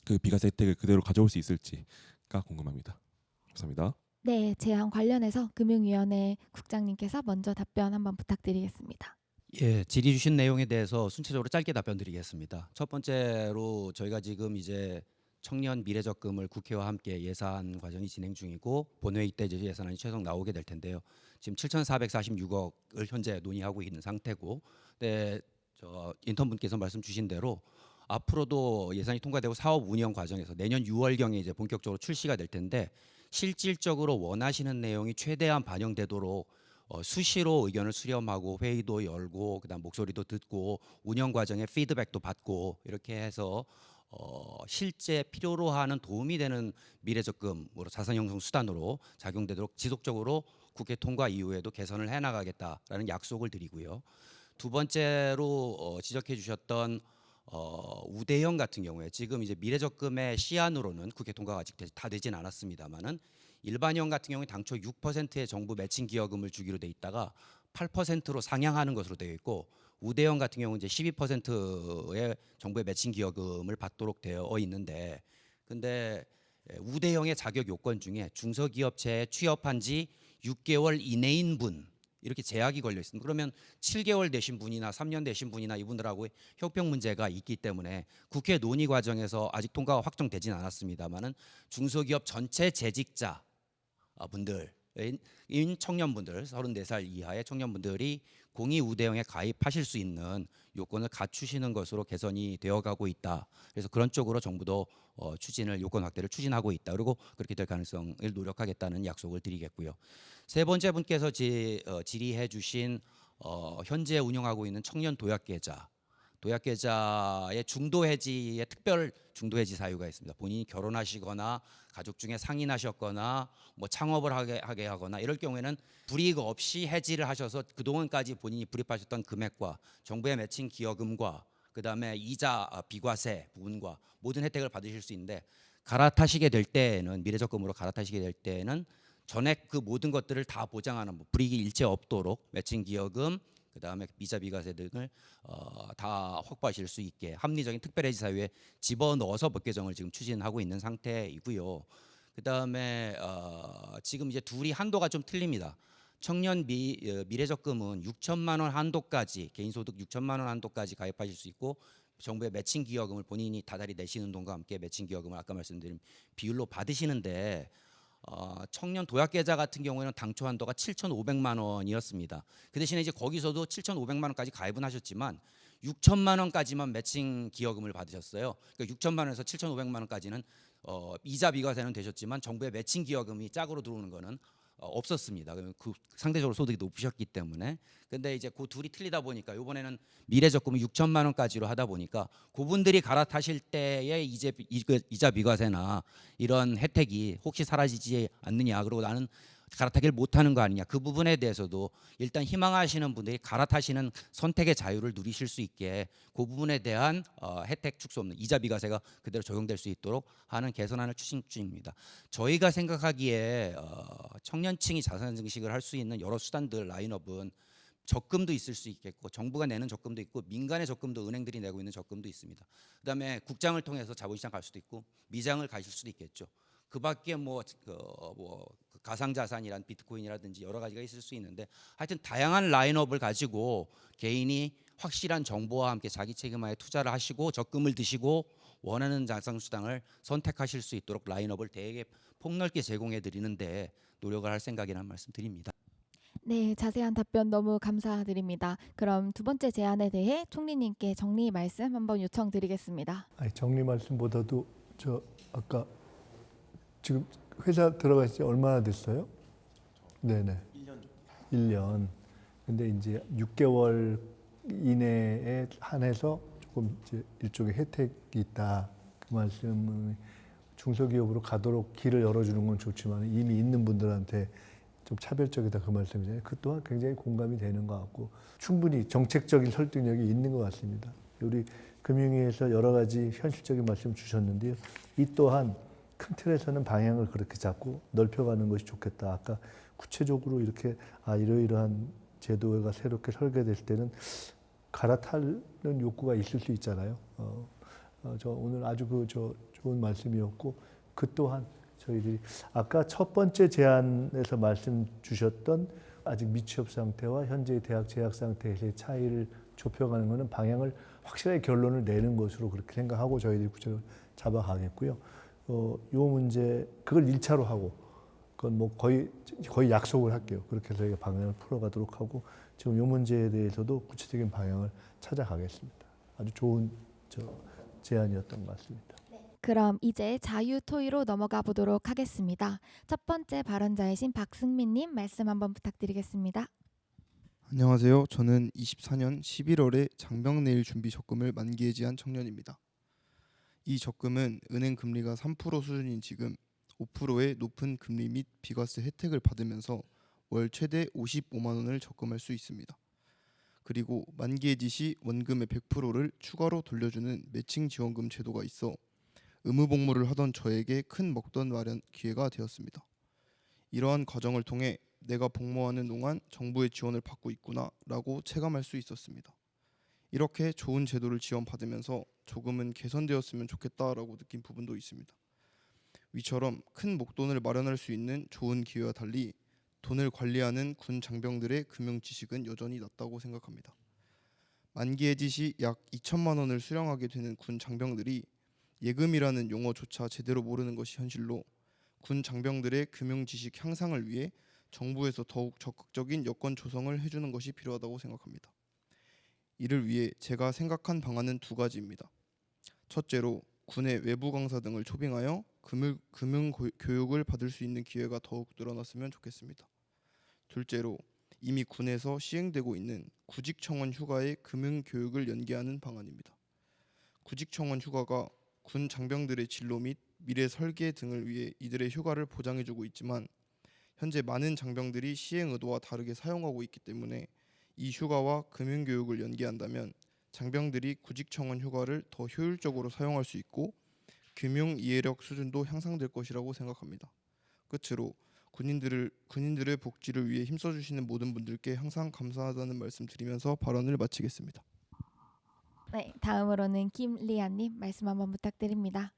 그 비과세 혜택을 그대로 가져올 수 있을지가 궁금합니다. 감사합니다. 네, 제안 관련해서 금융위원회 국장님께서 먼저 답변 한번 부탁드리겠습니다. 예, 질의 주신 내용에 대해서 순차적으로 짧게 답변드리겠습니다. 첫 번째로 저희가 지금 이제 청년 미래적금을 국회와 함께 예산 과정이 진행 중이고 본회의 때 이제 예산안이 최종 나오게 될 텐데요. 지금 7,446억을 현재 논의하고 있는 상태고, 네, 저 인턴분께서 말씀 주신 대로 앞으로도 예산이 통과되고 사업 운영 과정에서 내년 6월경에 이제 본격적으로 출시가 될 텐데, 실질적으로 원하시는 내용이 최대한 반영되도록 수시로 의견을 수렴하고 회의도 열고 그다음 목소리도 듣고 운영 과정에 피드백도 받고 이렇게 해서 실제 필요로 하는 도움이 되는 미래적금으로 자산 형성 수단으로 작용되도록 지속적으로 국회 통과 이후에도 개선을 해나가겠다라는 약속을 드리고요. 두 번째로 지적해 주셨던 우대형 같은 경우에 지금 이제 미래적금의 시안으로는 국회 통과가 아직 다 되진 않았습니다만은 일반형 같은 경우에 당초 6%의 정부 매칭 기여금을 주기로 돼 있다가 8%로 상향하는 것으로 되어 있고 우대형 같은 경우는 이제 12%의 정부의 매칭 기여금을 받도록 되어 있는데 근데 우대형의 자격 요건 중에 중소기업체에 취업한 지 6개월 이내인 분 이렇게 제약이 걸려 있습니다. 그러면 7개월 되신 분이나 3년 되신 분이나 이분들하고 형평 문제가 있기 때문에 국회 논의 과정에서 아직 통과가 확정되진 않았습니다만은 중소기업 전체 재직자 분들인 청년분들 34살 이하의 청년분들이 공의 우대형에 가입하실 수 있는 요건을 갖추시는 것으로 개선이 되어가고 있다. 그래서 그런 쪽으로 정부도 추진을 요건 확대를 추진하고 있다. 그리고 그렇게 될 가능성을 노력하겠다는 약속을 드리겠고요. 세 번째 분께서 질의해 주신 현재 운영하고 있는 청년 도약계좌의 중도 해지의 특별 중도 해지 사유가 있습니다. 본인이 결혼하시거나 가족 중에 상인하셨거나 뭐 창업을 하게 하거나 이럴 경우에는 불이익 없이 해지를 하셔서 그동안까지 본인이 불입하셨던 금액과 정부의 매칭 기여금과 그다음에 이자 비과세 부분과 모든 혜택을 받으실 수 있는데 갈아타시게 될 때에는 미래적금으로 갈아타시게 될 때에는 전액 그 모든 것들을 다 보장하는 불이익이 일체 없도록 매칭 기여금 그다음에 이자 비과세 등을 다 확보하실 수 있게 합리적인 특별해지 사유에 집어넣어서 법 개정을 지금 추진하고 있는 상태이고요. 그다음에 지금 이제 둘이 한도가 좀 틀립니다. 청년 미래적금은 6천만 원 한도까지 개인소득 6천만 원 한도까지 가입하실 수 있고 정부의 매칭 기여금을 본인이 다달이 내시는 돈과 함께 매칭 기여금을 아까 말씀드린 비율로 받으시는데 청년 도약계좌 같은 경우에는 당초 한도가 7,500만 원이었습니다. 그 대신에 이제 거기서도 7,500만 원까지 가입은 하셨지만 6천만 원까지만 매칭 기여금을 받으셨어요. 그러니까 6천만 원에서 7,500만 원까지는 이자 비과세는 되셨지만 정부의 매칭 기여금이 짝으로 들어오는 거는 없었습니다. 그 상대적으로 소득이 높으셨기 때문에. 근데 이제 그 둘이 틀리다 보니까 이번에는 미래적금을 6천만 원까지로 하다 보니까 그분들이 갈아타실 때의 이자 비과세나 이런 혜택이 혹시 사라지지 않느냐 그러고 나는 갈아타기를 못하는 거 아니냐 그 부분에 대해서도 일단 희망하시는 분들이 갈아타시는 선택의 자유를 누리실 수 있게 그 부분에 대한 혜택 축소 없는 이자 비과세가 그대로 적용될 수 있도록 하는 개선안을 추진 중입니다. 저희가 생각하기에 청년층이 자산 증식을 할 수 있는 여러 수단들 라인업은 적금도 있을 수 있겠고 정부가 내는 적금도 있고 민간의 적금도 은행들이 내고 있는 적금도 있습니다. 그다음에 국장을 통해서 자본시장 갈 수도 있고 미장을 가실 수도 있겠죠. 그밖에 가상자산이란 비트코인이라든지 여러 가지가 있을 수 있는데 하여튼 다양한 라인업을 가지고 개인이 확실한 정보와 함께 자기 책임하에 투자를 하시고 적금을 드시고 원하는 자산수당을 선택하실 수 있도록 라인업을 되게 폭넓게 제공해 드리는데 노력을 할 생각이라는 말씀 드립니다. 네, 자세한 답변 너무 감사드립니다. 그럼 두 번째 제안에 대해 총리님께 정리 말씀 한번 요청드리겠습니다. 아니, 정리 말씀보다도 저 아까 지금 회사 들어가신 지 얼마나 됐어요? 네네. 1년. 근데 이제 6개월 이내에 한해서 조금 이제 일종의 혜택이 있다. 그 말씀은 중소기업으로 가도록 길을 열어주는 건 좋지만 이미 있는 분들한테 좀 차별적이다 그 말씀이잖아요. 그 또한 굉장히 공감이 되는 것 같고 충분히 정책적인 설득력이 있는 것 같습니다. 우리 금융위에서 여러 가지 현실적인 말씀 주셨는데요. 이 또한 큰 틀에서는 방향을 그렇게 잡고 넓혀가는 것이 좋겠다. 아까 구체적으로 이렇게 이러이러한 제도가 새롭게 설계됐을 때는 갈아타는 욕구가 있을 수 있잖아요. 저 오늘 아주 좋은 말씀이었고 그 또한 저희들이 아까 첫 번째 제안에서 말씀 주셨던 아직 미취업 상태와 현재의 대학 재학 상태의 차이를 좁혀가는 것은 방향을 확실하게 결론을 내는 것으로 그렇게 생각하고 저희들이 구체적으로 잡아가겠고요. 요 문제 그걸 1차로 하고 그건 뭐 거의 약속을 할게요. 그렇게 해서 저희가 방향을 풀어가도록 하고 지금 요 문제에 대해서도 구체적인 방향을 찾아가겠습니다. 아주 좋은 제안이었던 것 같습니다. 그럼 이제 자유토의로 넘어가 보도록 하겠습니다. 첫 번째 발언자이신 박승민님 말씀 한번 부탁드리겠습니다. 안녕하세요. 저는 24년 11월에 장병내일 준비 적금을 만기해지한 청년입니다. 이 적금은 은행 금리가 3% 수준인 지금 5%의 높은 금리 및 비과세 혜택을 받으면서 월 최대 55만 원을 적금할 수 있습니다. 그리고 만기해지 시 원금의 100%를 추가로 돌려주는 매칭 지원금 제도가 있어 의무복무를 하던 저에게 큰 먹던 마련 기회가 되었습니다. 이러한 과정을 통해 내가 복무하는 동안 정부의 지원을 받고 있구나라고 체감할 수 있었습니다. 이렇게 좋은 제도를 지원받으면서 조금은 개선되었으면 좋겠다라고 느낀 부분도 있습니다. 위처럼 큰 목돈을 마련할 수 있는 좋은 기회와 달리 돈을 관리하는 군 장병들의 금융 지식은 여전히 낮다고 생각합니다. 만기해지 시 약 2천만 원을 수령하게 되는 군 장병들이 예금이라는 용어조차 제대로 모르는 것이 현실로 군 장병들의 금융 지식 향상을 위해 정부에서 더욱 적극적인 여건 조성을 해주는 것이 필요하다고 생각합니다. 이를 위해 제가 생각한 방안은 두 가지입니다. 첫째로 군의 외부 강사 등을 초빙하여 금융 교육을 받을 수 있는 기회가 더욱 늘어났으면 좋겠습니다. 둘째로 이미 군에서 시행되고 있는 구직청원 휴가의 금융 교육을 연계하는 방안입니다. 구직청원 휴가가 군 장병들의 진로 및 미래 설계 등을 위해 이들의 휴가를 보장해주고 있지만 현재 많은 장병들이 시행 의도와 다르게 사용하고 있기 때문에 이 휴가와 금융교육을 연계한다면 장병들이 구직청원 휴가를 더 효율적으로 사용할 수 있고 금융 이해력 수준도 향상될 것이라고 생각합니다. 끝으로 군인들의 복지를 위해 힘써주시는 모든 분들께 항상 감사하다는 말씀 드리면서 발언을 마치겠습니다. 네, 다음으로는 김리아님 말씀 한번 부탁드립니다.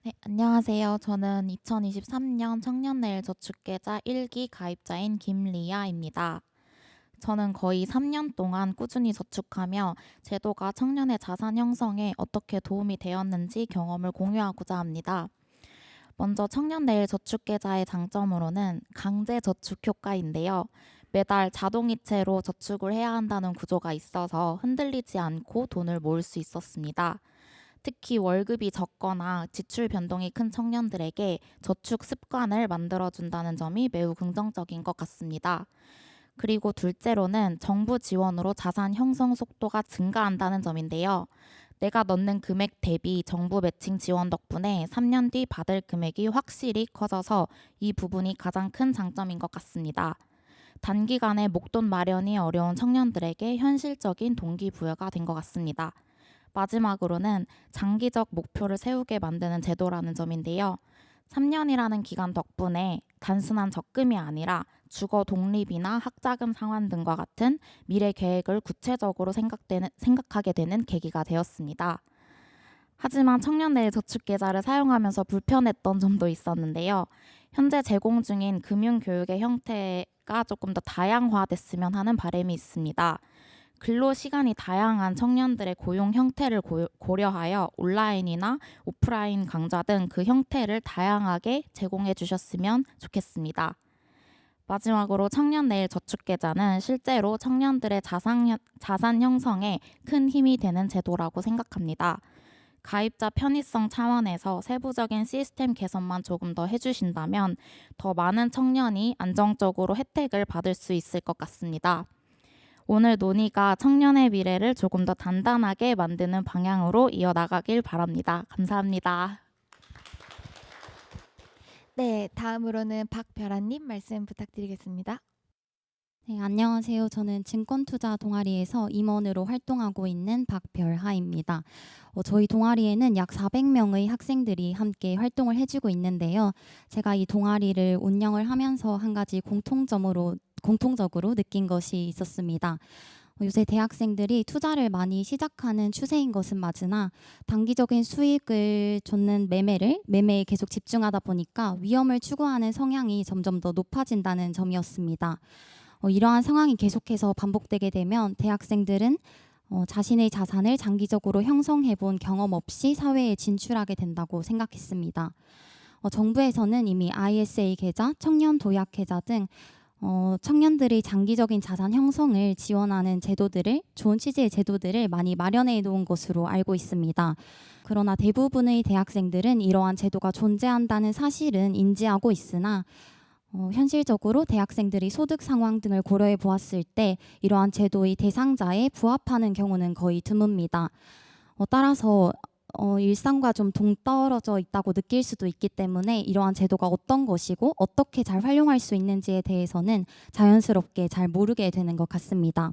네, 안녕하세요. 저는 2023년 청년내일 저축계좌 1기 가입자인 김리아입니다. 저는 거의 3년 동안 꾸준히 저축하며 제도가 청년의 자산 형성에 어떻게 도움이 되었는지 경험을 공유하고자 합니다. 먼저 청년내일 저축계좌의 장점으로는 강제 저축 효과인데요. 매달 자동이체로 저축을 해야 한다는 구조가 있어서 흔들리지 않고 돈을 모을 수 있었습니다. 특히 월급이 적거나 지출 변동이 큰 청년들에게 저축 습관을 만들어준다는 점이 매우 긍정적인 것 같습니다. 그리고 둘째로는 정부 지원으로 자산 형성 속도가 증가한다는 점인데요. 내가 넣는 금액 대비 정부 매칭 지원 덕분에 3년 뒤 받을 금액이 확실히 커져서 이 부분이 가장 큰 장점인 것 같습니다. 단기간에 목돈 마련이 어려운 청년들에게 현실적인 동기부여가 된 것 같습니다. 마지막으로는 장기적 목표를 세우게 만드는 제도라는 점인데요. 3년이라는 기간 덕분에 단순한 적금이 아니라 주거 독립이나 학자금 상환 등과 같은 미래 계획을 구체적으로 생각하게 되는 계기가 되었습니다. 하지만 청년내일 저축계좌를 사용하면서 불편했던 점도 있었는데요. 현재 제공 중인 금융교육의 형태가 조금 더 다양화됐으면 하는 바람이 있습니다. 근로시간이 다양한 청년들의 고용 형태를 고려하여 온라인이나 오프라인 강좌 등 그 형태를 다양하게 제공해 주셨으면 좋겠습니다. 마지막으로 청년내일 저축계좌는 실제로 청년들의 자산 형성에 큰 힘이 되는 제도라고 생각합니다. 가입자 편의성 차원에서 세부적인 시스템 개선만 조금 더 해주신다면 더 많은 청년이 안정적으로 혜택을 받을 수 있을 것 같습니다. 오늘 논의가 청년의 미래를 조금 더 단단하게 만드는 방향으로 이어나가길 바랍니다. 감사합니다. 네, 다음으로는 박별아님 말씀 부탁드리겠습니다. 네, 안녕하세요. 저는 증권투자 동아리에서 임원으로 활동하고 있는 박별하입니다. 저희 동아리에는 약 400명의 학생들이 함께 활동을 해주고 있는데요. 제가 이 동아리를 운영을 하면서 한 가지 공통적으로 느낀 것이 있었습니다. 요새 대학생들이 투자를 많이 시작하는 추세인 것은 맞으나 단기적인 수익을 쫓는 매매에 계속 집중하다 보니까 위험을 추구하는 성향이 점점 더 높아진다는 점이었습니다. 이러한 상황이 계속해서 반복되게 되면 대학생들은 자신의 자산을 장기적으로 형성해 본 경험 없이 사회에 진출하게 된다고 생각했습니다. 정부에서는 이미 ISA 계좌, 청년 도약 계좌 등 청년들의 장기적인 자산 형성을 지원하는 좋은 취지의 제도들을 많이 마련해 놓은 것으로 알고 있습니다. 그러나 대부분의 대학생들은 이러한 제도가 존재한다는 사실은 인지하고 있으나 현실적으로 대학생들이 소득 상황 등을 고려해 보았을 때 이러한 제도의 대상자에 부합하는 경우는 거의 드뭅니다. 따라서 일상과 좀 동떨어져 있다고 느낄 수도 있기 때문에 이러한 제도가 어떤 것이고 어떻게 잘 활용할 수 있는지에 대해서는 자연스럽게 잘 모르게 되는 것 같습니다.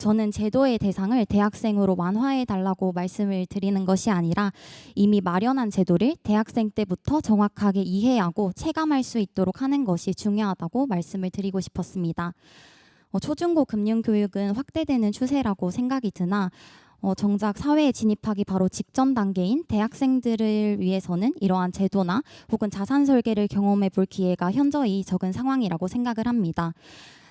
저는 제도의 대상을 대학생으로 완화해 달라고 말씀을 드리는 것이 아니라 이미 마련한 제도를 대학생 때부터 정확하게 이해하고 체감할 수 있도록 하는 것이 중요하다고 말씀을 드리고 싶었습니다. 초중고 금융교육은 확대되는 추세라고 생각이 드나 정작 사회에 진입하기 바로 직전 단계인 대학생들을 위해서는 이러한 제도나 혹은 자산 설계를 경험해 볼 기회가 현저히 적은 상황이라고 생각을 합니다.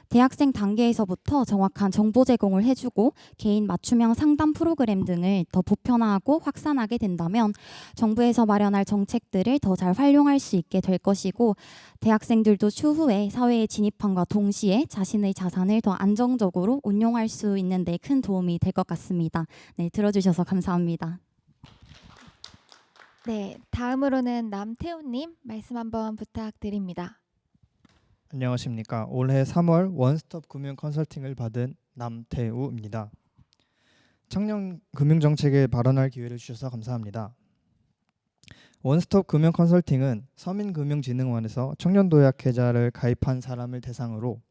대학생 단계에서부터 정확한 정보 제공을 해주고 개인 맞춤형 상담 프로그램 등을 더 보편화하고 확산하게 된다면 정부에서 마련할 정책들을 더 잘 활용할 수 있게 될 것이고 대학생들도 추후에 사회에 진입함과 동시에 자신의 자산을 더 안정적으로 운용할 수 있는 데 큰 도움이 될 것 같습니다. 네, 들어주셔서 감사합니다. 네, 다음으로는 남태우님 말씀 한번 부탁드립니다. 안녕하십니까. 올해 3월 원스톱 금융 컨설팅을 받은 남태우입니다. 청년 금융 정책에 발언할 기회를 주셔서 감사합니다. 원스톱 금융 컨설팅은 서민금융진흥원에서 청년 도약 계좌를 가입한 사람을 대상으로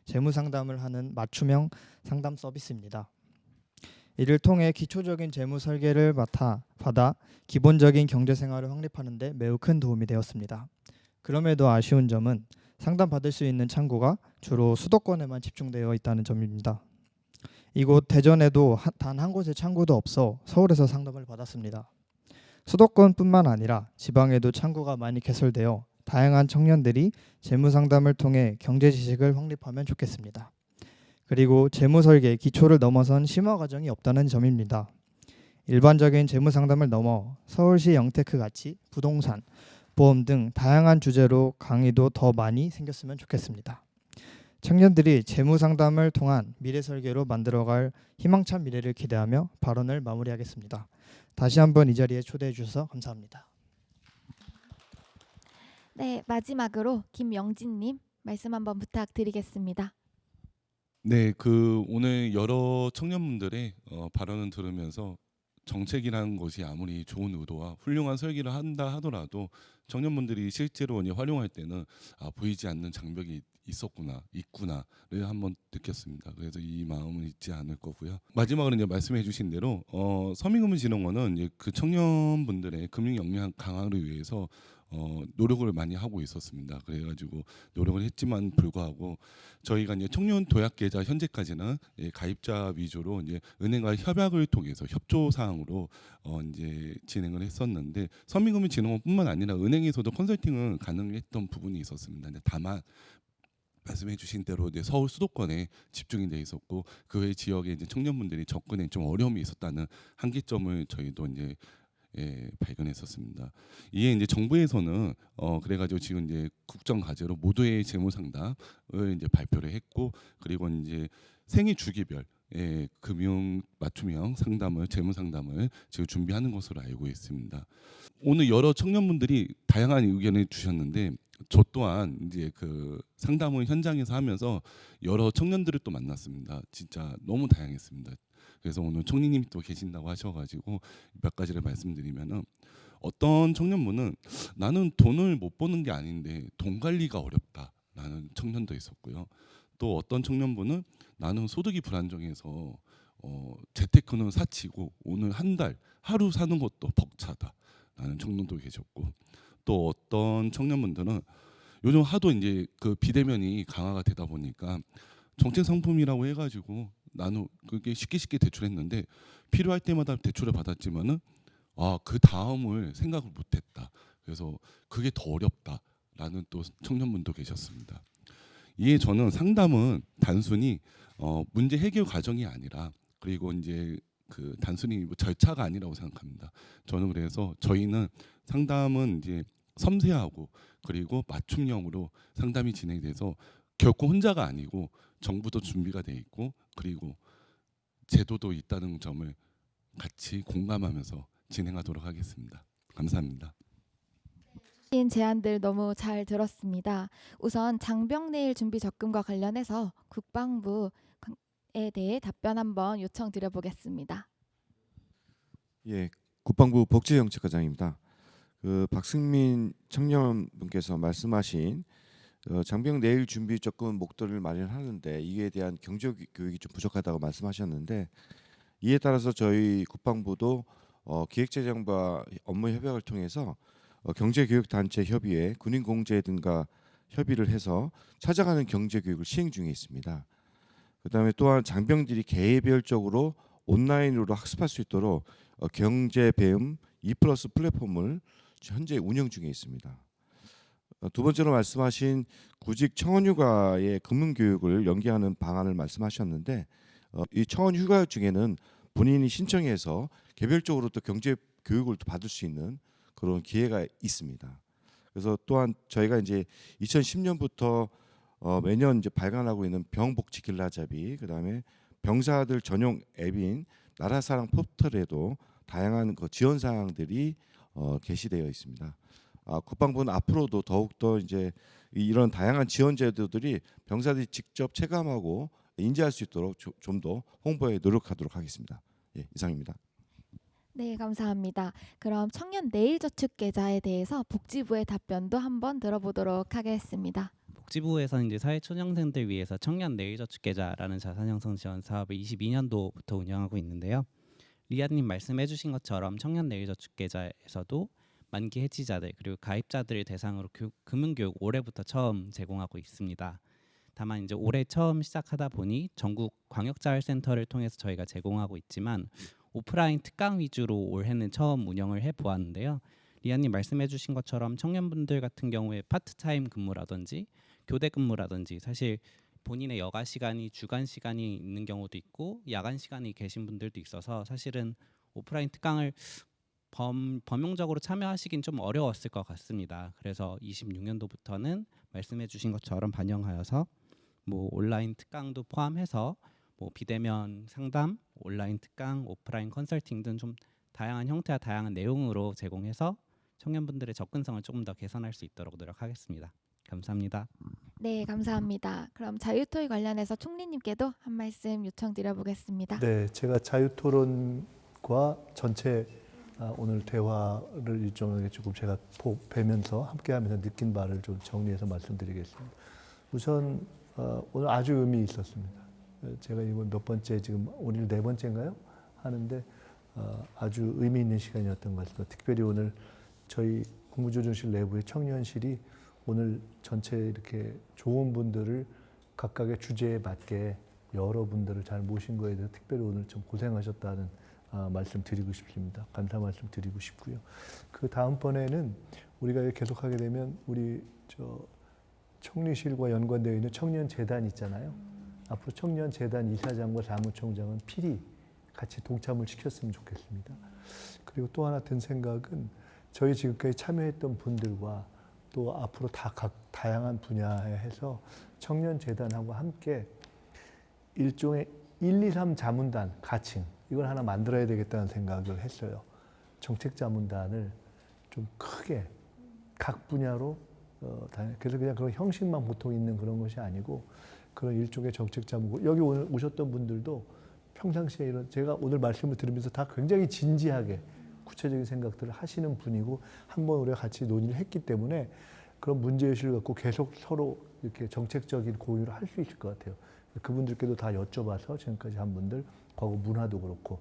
재무 상담을 하는 맞춤형 상담 서비스입니다. 이를 통해 기초적인 재무 설계를 받아 기본적인 경제 생활을 확립하는 데 매우 큰 도움이 되었습니다. 그럼에도 아쉬운 점은 상담받을 수 있는 창구가 주로 수도권에만 집중되어 있다는 점입니다. 이곳 대전에도 단 한 곳의 창구도 없어 서울에서 상담을 받았습니다. 수도권뿐만 아니라 지방에도 창구가 많이 개설되어 다양한 청년들이 재무 상담을 통해 경제 지식을 확립하면 좋겠습니다. 그리고 재무 설계 기초를 넘어선 심화 과정이 없다는 점입니다. 일반적인 재무 상담을 넘어 서울시 영테크 같이 부동산, 보험 등 다양한 주제로 강의도 더 많이 생겼으면 좋겠습니다. 청년들이 재무 상담을 통한 미래 설계로 만들어갈 희망찬 미래를 기대하며 발언을 마무리하겠습니다. 다시 한번 이 자리에 초대해 주셔서 감사합니다. 네, 마지막으로 김영진님 말씀 한번 부탁드리겠습니다. 네, 오늘 여러 청년분들의 발언을 들으면서 정책이라는 것이 아무리 좋은 의도와 훌륭한 설계를 한다 하더라도 청년분들이 실제로 활용할 때는 보이지 않는 장벽이 있구나를 한번 느꼈습니다. 그래서 이 마음은 잊지 않을 거고요. 마지막으로 이제 말씀해 주신 대로 서민금융진흥원은 이제 그 청년분들의 금융 역량 강화를 위해서 노력을 많이 하고 있었습니다. 그래가지고 노력을 했지만 불구하고 저희가 이제 청년 도약 계좌 현재까지는 가입자 위주로 이제 은행과 협약을 통해서 협조 사항으로 이제 진행을 했었는데 서민금융진흥원뿐만 아니라 은행에서도 컨설팅은 가능했던 부분이 있었습니다. 다만 말씀해주신 대로 이제 서울 수도권에 집중이 돼 있었고 그 외 지역에 이제 청년분들이 접근에 좀 어려움이 있었다는 한계점을 저희도 이제 발견했었습니다. 이에 이제 정부에서는 그래가지고 지금 이제 국정 과제로 모두의 재무 상담을 이제 발표를 했고 그리고 이제 생애 주기별 금융 맞춤형 상담을 재무 상담을 지금 준비하는 것으로 알고 있습니다. 오늘 여러 청년분들이 다양한 의견을 주셨는데 저 또한 이제 그 상담을 현장에서 하면서 여러 청년들을 또 만났습니다. 진짜 너무 다양했습니다. 그래서 오늘 총리님이 또 계신다고 하셔가지고 몇 가지를 말씀드리면은 어떤 청년분은 나는 돈을 못 버는 게 아닌데 돈 관리가 어렵다라는 청년도 있었고요. 또 어떤 청년분은 나는 소득이 불안정해서 재테크는 사치고 오늘 한 달 하루 사는 것도 벅차다라는 청년도 계셨고 또 어떤 청년분들은 요즘 하도 이제 그 비대면이 강화가 되다 보니까 정책 상품이라고 해가지고 나는 그게 쉽게 대출했는데 필요할 때마다 대출을 받았지만은 그 다음을 생각을 못했다. 그래서 그게 더 어렵다라는 또 청년분도 계셨습니다. 이에 저는 상담은 단순히 문제 해결 과정이 아니라 그리고 이제 그 단순히 뭐 절차가 아니라고 생각합니다. 저는 그래서 저희는 상담은 이제 섬세하고 그리고 맞춤형으로 상담이 진행돼서 결코 혼자가 아니고 정부도 준비가 돼 있고 그리고 제도도 있다는 점을 같이 공감하면서 진행하도록 하겠습니다. 감사합니다. 제안들 너무 잘 들었습니다. 우선 장병내일 준비 적금과 관련해서 국방부에 대해 답변 한번 요청드려보겠습니다. 예, 국방부 복지정책과장입니다. 그 박승민 청년분께서 말씀하신 장병 내일 준비 적금 목돈을 마련하는데 이에 대한 경제 교육이 좀 부족하다고 말씀하셨는데 이에 따라서 저희 국방부도 기획재정과 업무 협약을 통해서 경제교육단체 협의회, 군인공제 등과 협의를 해서 찾아가는 경제교육을 시행 중에 있습니다. 그다음에 또한 장병들이 개별적으로 온라인으로 학습할 수 있도록 경제배움 2+ 플랫폼을 현재 운영 중에 있습니다. 두 번째로 말씀하신 구직 청원휴가의 금융교육을 연계하는 방안을 말씀하셨는데 이 청원휴가 중에는 본인이 신청해서 개별적으로 또 경제교육을 또 받을 수 있는 그런 기회가 있습니다. 그래서 또한 저희가 이제 2010년부터 매년 이제 발간하고 있는 병복지 길라잡이, 그다음에 병사들 전용 앱인 나라사랑 포털에도 다양한 그 지원 사항들이 게시되어 있습니다. 국방부는 앞으로도 더욱더 이제 이런 다양한 지원 제도들이 병사들이 직접 체감하고 인지할 수 있도록 좀 더 홍보에 노력하도록 하겠습니다. 예, 이상입니다. 네, 감사합니다. 그럼 청년 내일저축계좌에 대해서 복지부의 답변도 한번 들어보도록 하겠습니다. 복지부에서는 이제 사회초년생들 위해서 청년 내일저축계좌라는 자산형성 지원 사업을 22년도부터 운영하고 있는데요. 리아님 말씀해주신 것처럼 청년 내일저축계좌에서도 만기 해지자들 그리고 가입자들을 대상으로 금융교육 올해부터 처음 제공하고 있습니다. 다만 이제 올해 처음 시작하다 보니 전국 광역자활센터를 통해서 저희가 제공하고 있지만 오프라인 특강 위주로 올해는 처음 운영을 해보았는데요. 리아님 말씀해주신 것처럼 청년분들 같은 경우에 파트타임 근무라든지 교대 근무라든지 사실 본인의 여가 시간이 주간 시간이 있는 경우도 있고 야간 시간이 계신 분들도 있어서 사실은 오프라인 특강을 범용적으로 참여하시긴 좀 어려웠을 것 같습니다. 그래서 26년도부터는 말씀해주신 것처럼 반영하여서 뭐 온라인 특강도 포함해서 뭐 비대면 상담, 온라인 특강, 오프라인 컨설팅 등 좀 다양한 형태와 다양한 내용으로 제공해서 청년분들의 접근성을 조금 더 개선할 수 있도록 노력하겠습니다. 감사합니다. 네, 감사합니다. 그럼 자유토의 관련해서 총리님께도 한 말씀 요청드려보겠습니다. 네, 제가 자유토론과 전체 오늘 대화를 일종의 조금 제가 뵈면서 함께하면서 느낀 바를 좀 정리해서 말씀드리겠습니다. 우선 오늘 아주 의미 있었습니다. 제가 이번 몇 번째 지금 오늘 4번째인가요? 하는데 아주 의미 있는 시간이었던 것 같습니다. 특별히 오늘 저희 국무조정실 내부의 청년실이 오늘 전체 이렇게 좋은 분들을 각각의 주제에 맞게 여러분들을 잘 모신 거에 대해서 특별히 오늘 좀 고생하셨다는 말씀 드리고 싶습니다. 감사 말씀 드리고 싶고요. 그 다음번에는 우리가 계속하게 되면 우리 총리실과 연관되어 있는 청년재단 있잖아요. 앞으로 청년재단 이사장과 사무총장은 필히 같이 동참을 시켰으면 좋겠습니다. 그리고 또 하나 든 생각은 저희 지금까지 참여했던 분들과 또 앞으로 다 각 다양한 분야에 해서 청년재단하고 함께 일종의 1, 2, 3 자문단 가칭 이걸 하나 만들어야 되겠다는 생각을 했어요. 정책자문단을 좀 크게 각 분야로 그래서 그냥 그런 형식만 보통 있는 그런 것이 아니고 그런 일종의 정책자문 여기 오늘 오셨던 분들도 평상시에 이런 제가 오늘 말씀을 들으면서 다 굉장히 진지하게 구체적인 생각들을 하시는 분이고 한번 우리가 같이 논의를 했기 때문에 그런 문제의식을 갖고 계속 서로 이렇게 정책적인 공유를 할 수 있을 것 같아요. 그분들께도 다 여쭤봐서 지금까지 한 분들 과거 문화도 그렇고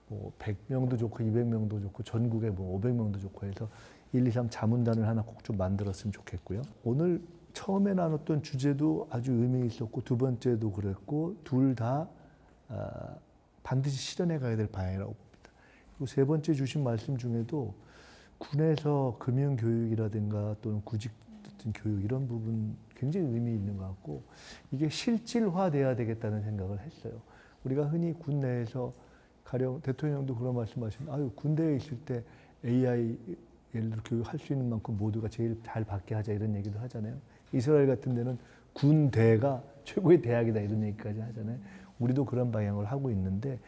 뭐 100명도 좋고 200명도 좋고 전국에 뭐 500명도 좋고 해서 1, 2, 3 자문단을 하나 꼭 좀 만들었으면 좋겠고요. 오늘 처음에 나눴던 주제도 아주 의미 있었고 두 번째도 그랬고 둘 다 반드시 실현해 가야 될 방향이라고 봅니다. 그리고 세 번째 주신 말씀 중에도 군에서 금융교육이라든가 또는 구직 교육 이런 부분 굉장히 의미 있는 것 같고 이게 실질화돼야 되겠다는 생각을 했어요. 우리가 흔히 군 내에서 가령 대통령도 그런 말씀하시면 군대에 있을 때 AI 예를 들어 교육할 수 있는 만큼 모두가 제일 잘 받게 하자 이런 얘기도 하잖아요. 이스라엘 같은 데는 군대가 최고의 대학이다 이런 얘기까지 하잖아요. 우리도 그런 방향을 하고 있는데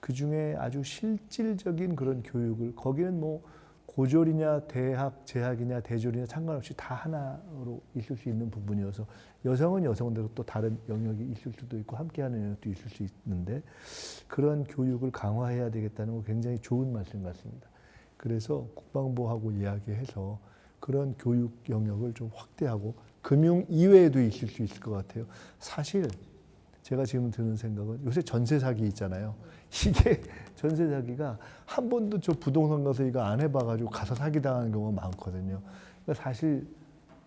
그중에 아주 실질적인 그런 교육을 거기는 뭐 고졸이냐 대학 재학이냐 대졸이냐 상관없이 다 하나로 있을 수 있는 부분이어서 여성은 여성대로 또 다른 영역이 있을 수도 있고 함께하는 영역도 있을 수 있는데 그런 교육을 강화해야 되겠다는 거 굉장히 좋은 말씀 같습니다. 그래서 국방부하고 이야기해서 그런 교육 영역을 좀 확대하고 금융 이외에도 있을 수 있을 것 같아요. 사실 제가 지금 드는 생각은 요새 전세 사기 있잖아요. 이게 전세 사기가 한 번도 저 부동산 가서 이거 안 해봐가지고 가서 사기 당하는 경우가 많거든요. 그러니까 사실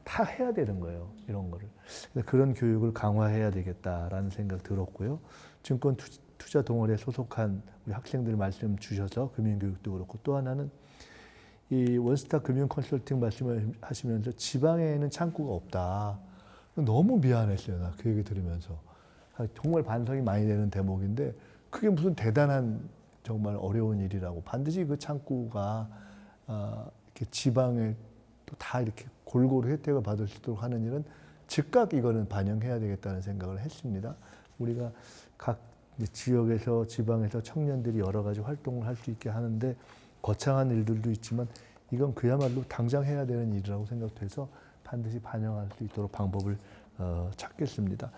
다 해야 되는 거예요. 이런 거를. 그래서 그런 교육을 강화해야 되겠다라는 생각 들었고요. 증권 투자 동아리에 소속한 우리 학생들 말씀 주셔서 금융교육도 그렇고 또 하나는 이 원스타 금융 컨설팅 말씀을 하시면서 지방에는 창구가 없다. 너무 미안했어요. 나 그 얘기 들으면서. 정말 반성이 많이 되는 대목인데 그게 무슨 대단한 정말 어려운 일이라고 반드시 그 창구가 이렇게 지방에 또 다 이렇게 골고루 혜택을 받을 수 있도록 하는 일은 즉각 이거는 반영해야 되겠다는 생각을 했습니다. 우리가 각 지역에서 지방에서 청년들이 여러 가지 활동을 할 수 있게 하는데 거창한 일들도 있지만 이건 그야말로 당장 해야 되는 일이라고 생각돼서 반드시 반영할 수 있도록 방법을 찾겠습니다.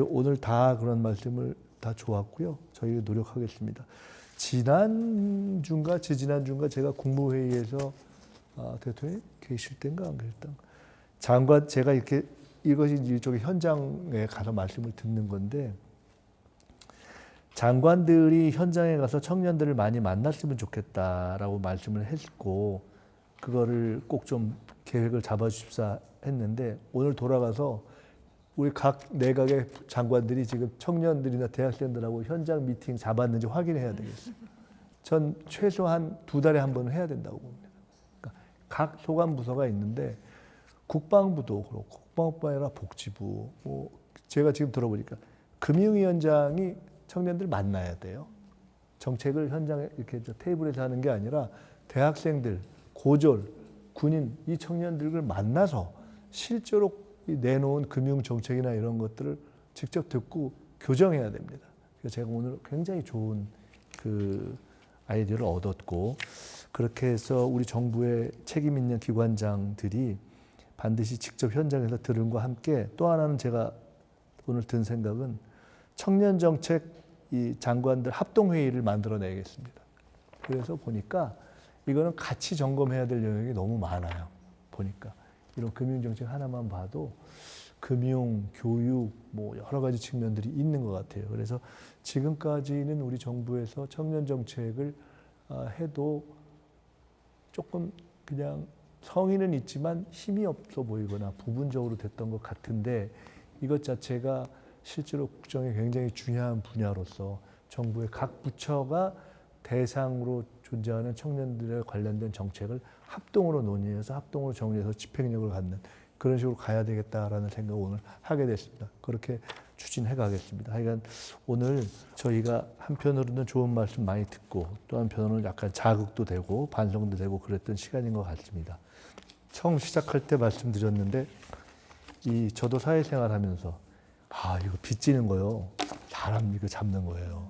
오늘 다 그런 말씀을 다 좋았고요. 저희 노력하겠습니다. 지난주인가 지지난주인가 제가 국무회의에서 대통령이 계실 때인가 안 계실 때인가 장관 제가 이렇게 이것이 일종의 현장에 가서 말씀을 듣는 건데 장관들이 현장에 가서 청년들을 많이 만났으면 좋겠다라고 말씀을 했고 그거를 꼭 좀 계획을 잡아주십사 했는데 오늘 돌아가서 우리 각 내각의 장관들이 지금 청년들이나 대학생들하고 현장 미팅 잡았는지 확인해야 되겠어요. 전 최소한 2달에 한 번은 해야 된다고 봅니다. 그러니까 각 소관 부서가 있는데 국방부도 그렇고 국방부가 아니라 복지부 제가 지금 들어보니까 금융위원장이 청년들 만나야 돼요. 정책을 현장에 이렇게 테이블에서 하는 게 아니라 대학생들, 고졸, 군인 이 청년들을 만나서 실제로 내놓은 금융 정책이나 이런 것들을 직접 듣고 교정해야 됩니다. 그래서 제가 오늘 굉장히 좋은 그 아이디어를 얻었고 그렇게 해서 우리 정부의 책임 있는 기관장들이 반드시 직접 현장에서 들음과 함께 또 하나는 제가 오늘 든 생각은 청년 정책 이 장관들 합동 회의를 만들어내겠습니다. 그래서 보니까 이거는 같이 점검해야 될 영역이 너무 많아요. 보니까 이런 금융 정책 하나만 봐도 금융, 교육 뭐 여러 가지 측면들이 있는 것 같아요. 그래서 지금까지는 우리 정부에서 청년 정책을 해도 조금 그냥 성의는 있지만 힘이 없어 보이거나 부분적으로 됐던 것 같은데 이것 자체가 실제로 국정에 굉장히 중요한 분야로서 정부의 각 부처가 대상으로 존재하는 청년들에 관련된 정책을 합동으로 논의해서 합동으로 정리해서 집행력을 갖는 그런 식으로 가야 되겠다라는 생각을 오늘 하게 됐습니다. 그렇게 추진해 가겠습니다. 하여간 오늘 저희가 한편으로는 좋은 말씀 많이 듣고 또 한편으로는 약간 자극도 되고 반성도 되고 그랬던 시간인 것 같습니다. 처음 시작할 때 말씀드렸는데 저도 사회생활 하면서 이거 빚지는 거요. 사람 이거 잡는 거예요.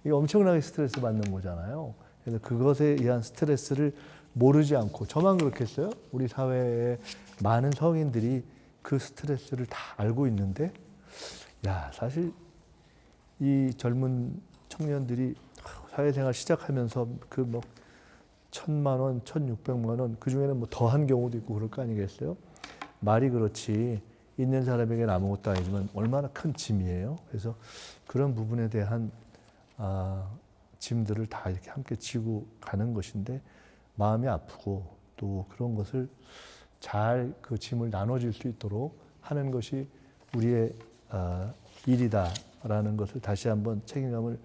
이게 엄청나게 스트레스 받는 거잖아요. 그래서 그것에 의한 스트레스를 모르지 않고 저만 그렇겠어요? 우리 사회의 많은 성인들이 그 스트레스를 다 알고 있는데 사실 이 젊은 청년들이 사회생활 시작하면서 그 뭐 1,000만 원, 1,600만 원 그중에는 뭐 더한 경우도 있고 그럴 거 아니겠어요? 말이 그렇지 있는 사람에게는 아무것도 아니지만 얼마나 큰 짐이에요. 그래서 그런 부분에 대한 짐들을 다 이렇게 함께 지고 가는 것인데 마음이 아프고 또 그런 것을 잘 그 짐을 나눠줄 수 있도록 하는 것이 우리의 일이다라는 것을 다시 한번 책임감을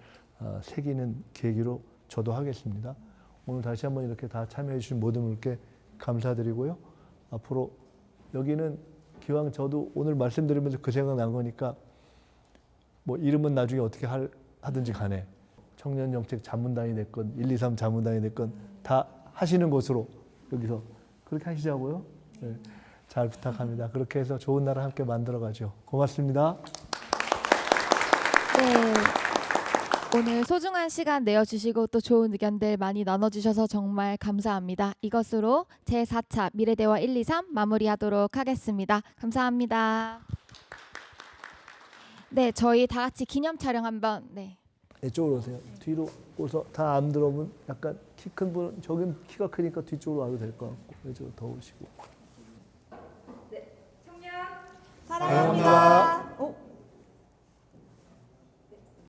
새기는 계기로 저도 하겠습니다. 오늘 다시 한번 이렇게 다 참여해 주신 모든 분께 감사드리고요. 앞으로 여기는 기왕 저도 오늘 말씀드리면서 그 생각 난 거니까 뭐 이름은 나중에 어떻게 하든지 간에 청년정책 자문단이 됐건 123 자문단이 됐건 다 하시는 것으로 여기서 그렇게 하시자고요. 네, 잘 부탁합니다. 그렇게 해서 좋은 나라 함께 만들어가죠. 고맙습니다. 네. 오늘 소중한 시간 내어주시고 또 좋은 의견들 많이 나눠주셔서 정말 감사합니다. 이것으로 제4차 미래대화 1, 2, 3 마무리하도록 하겠습니다. 감사합니다. 네, 저희 다 같이 기념 촬영 한번. 네. 이쪽으로 오세요. 뒤로 오서 다 안 들어오면 약간 키 큰 분은 저긴 키가 크니까 뒤쪽으로 와도 될 것 같고 이쪽으로 더 오시고. 사랑합니다.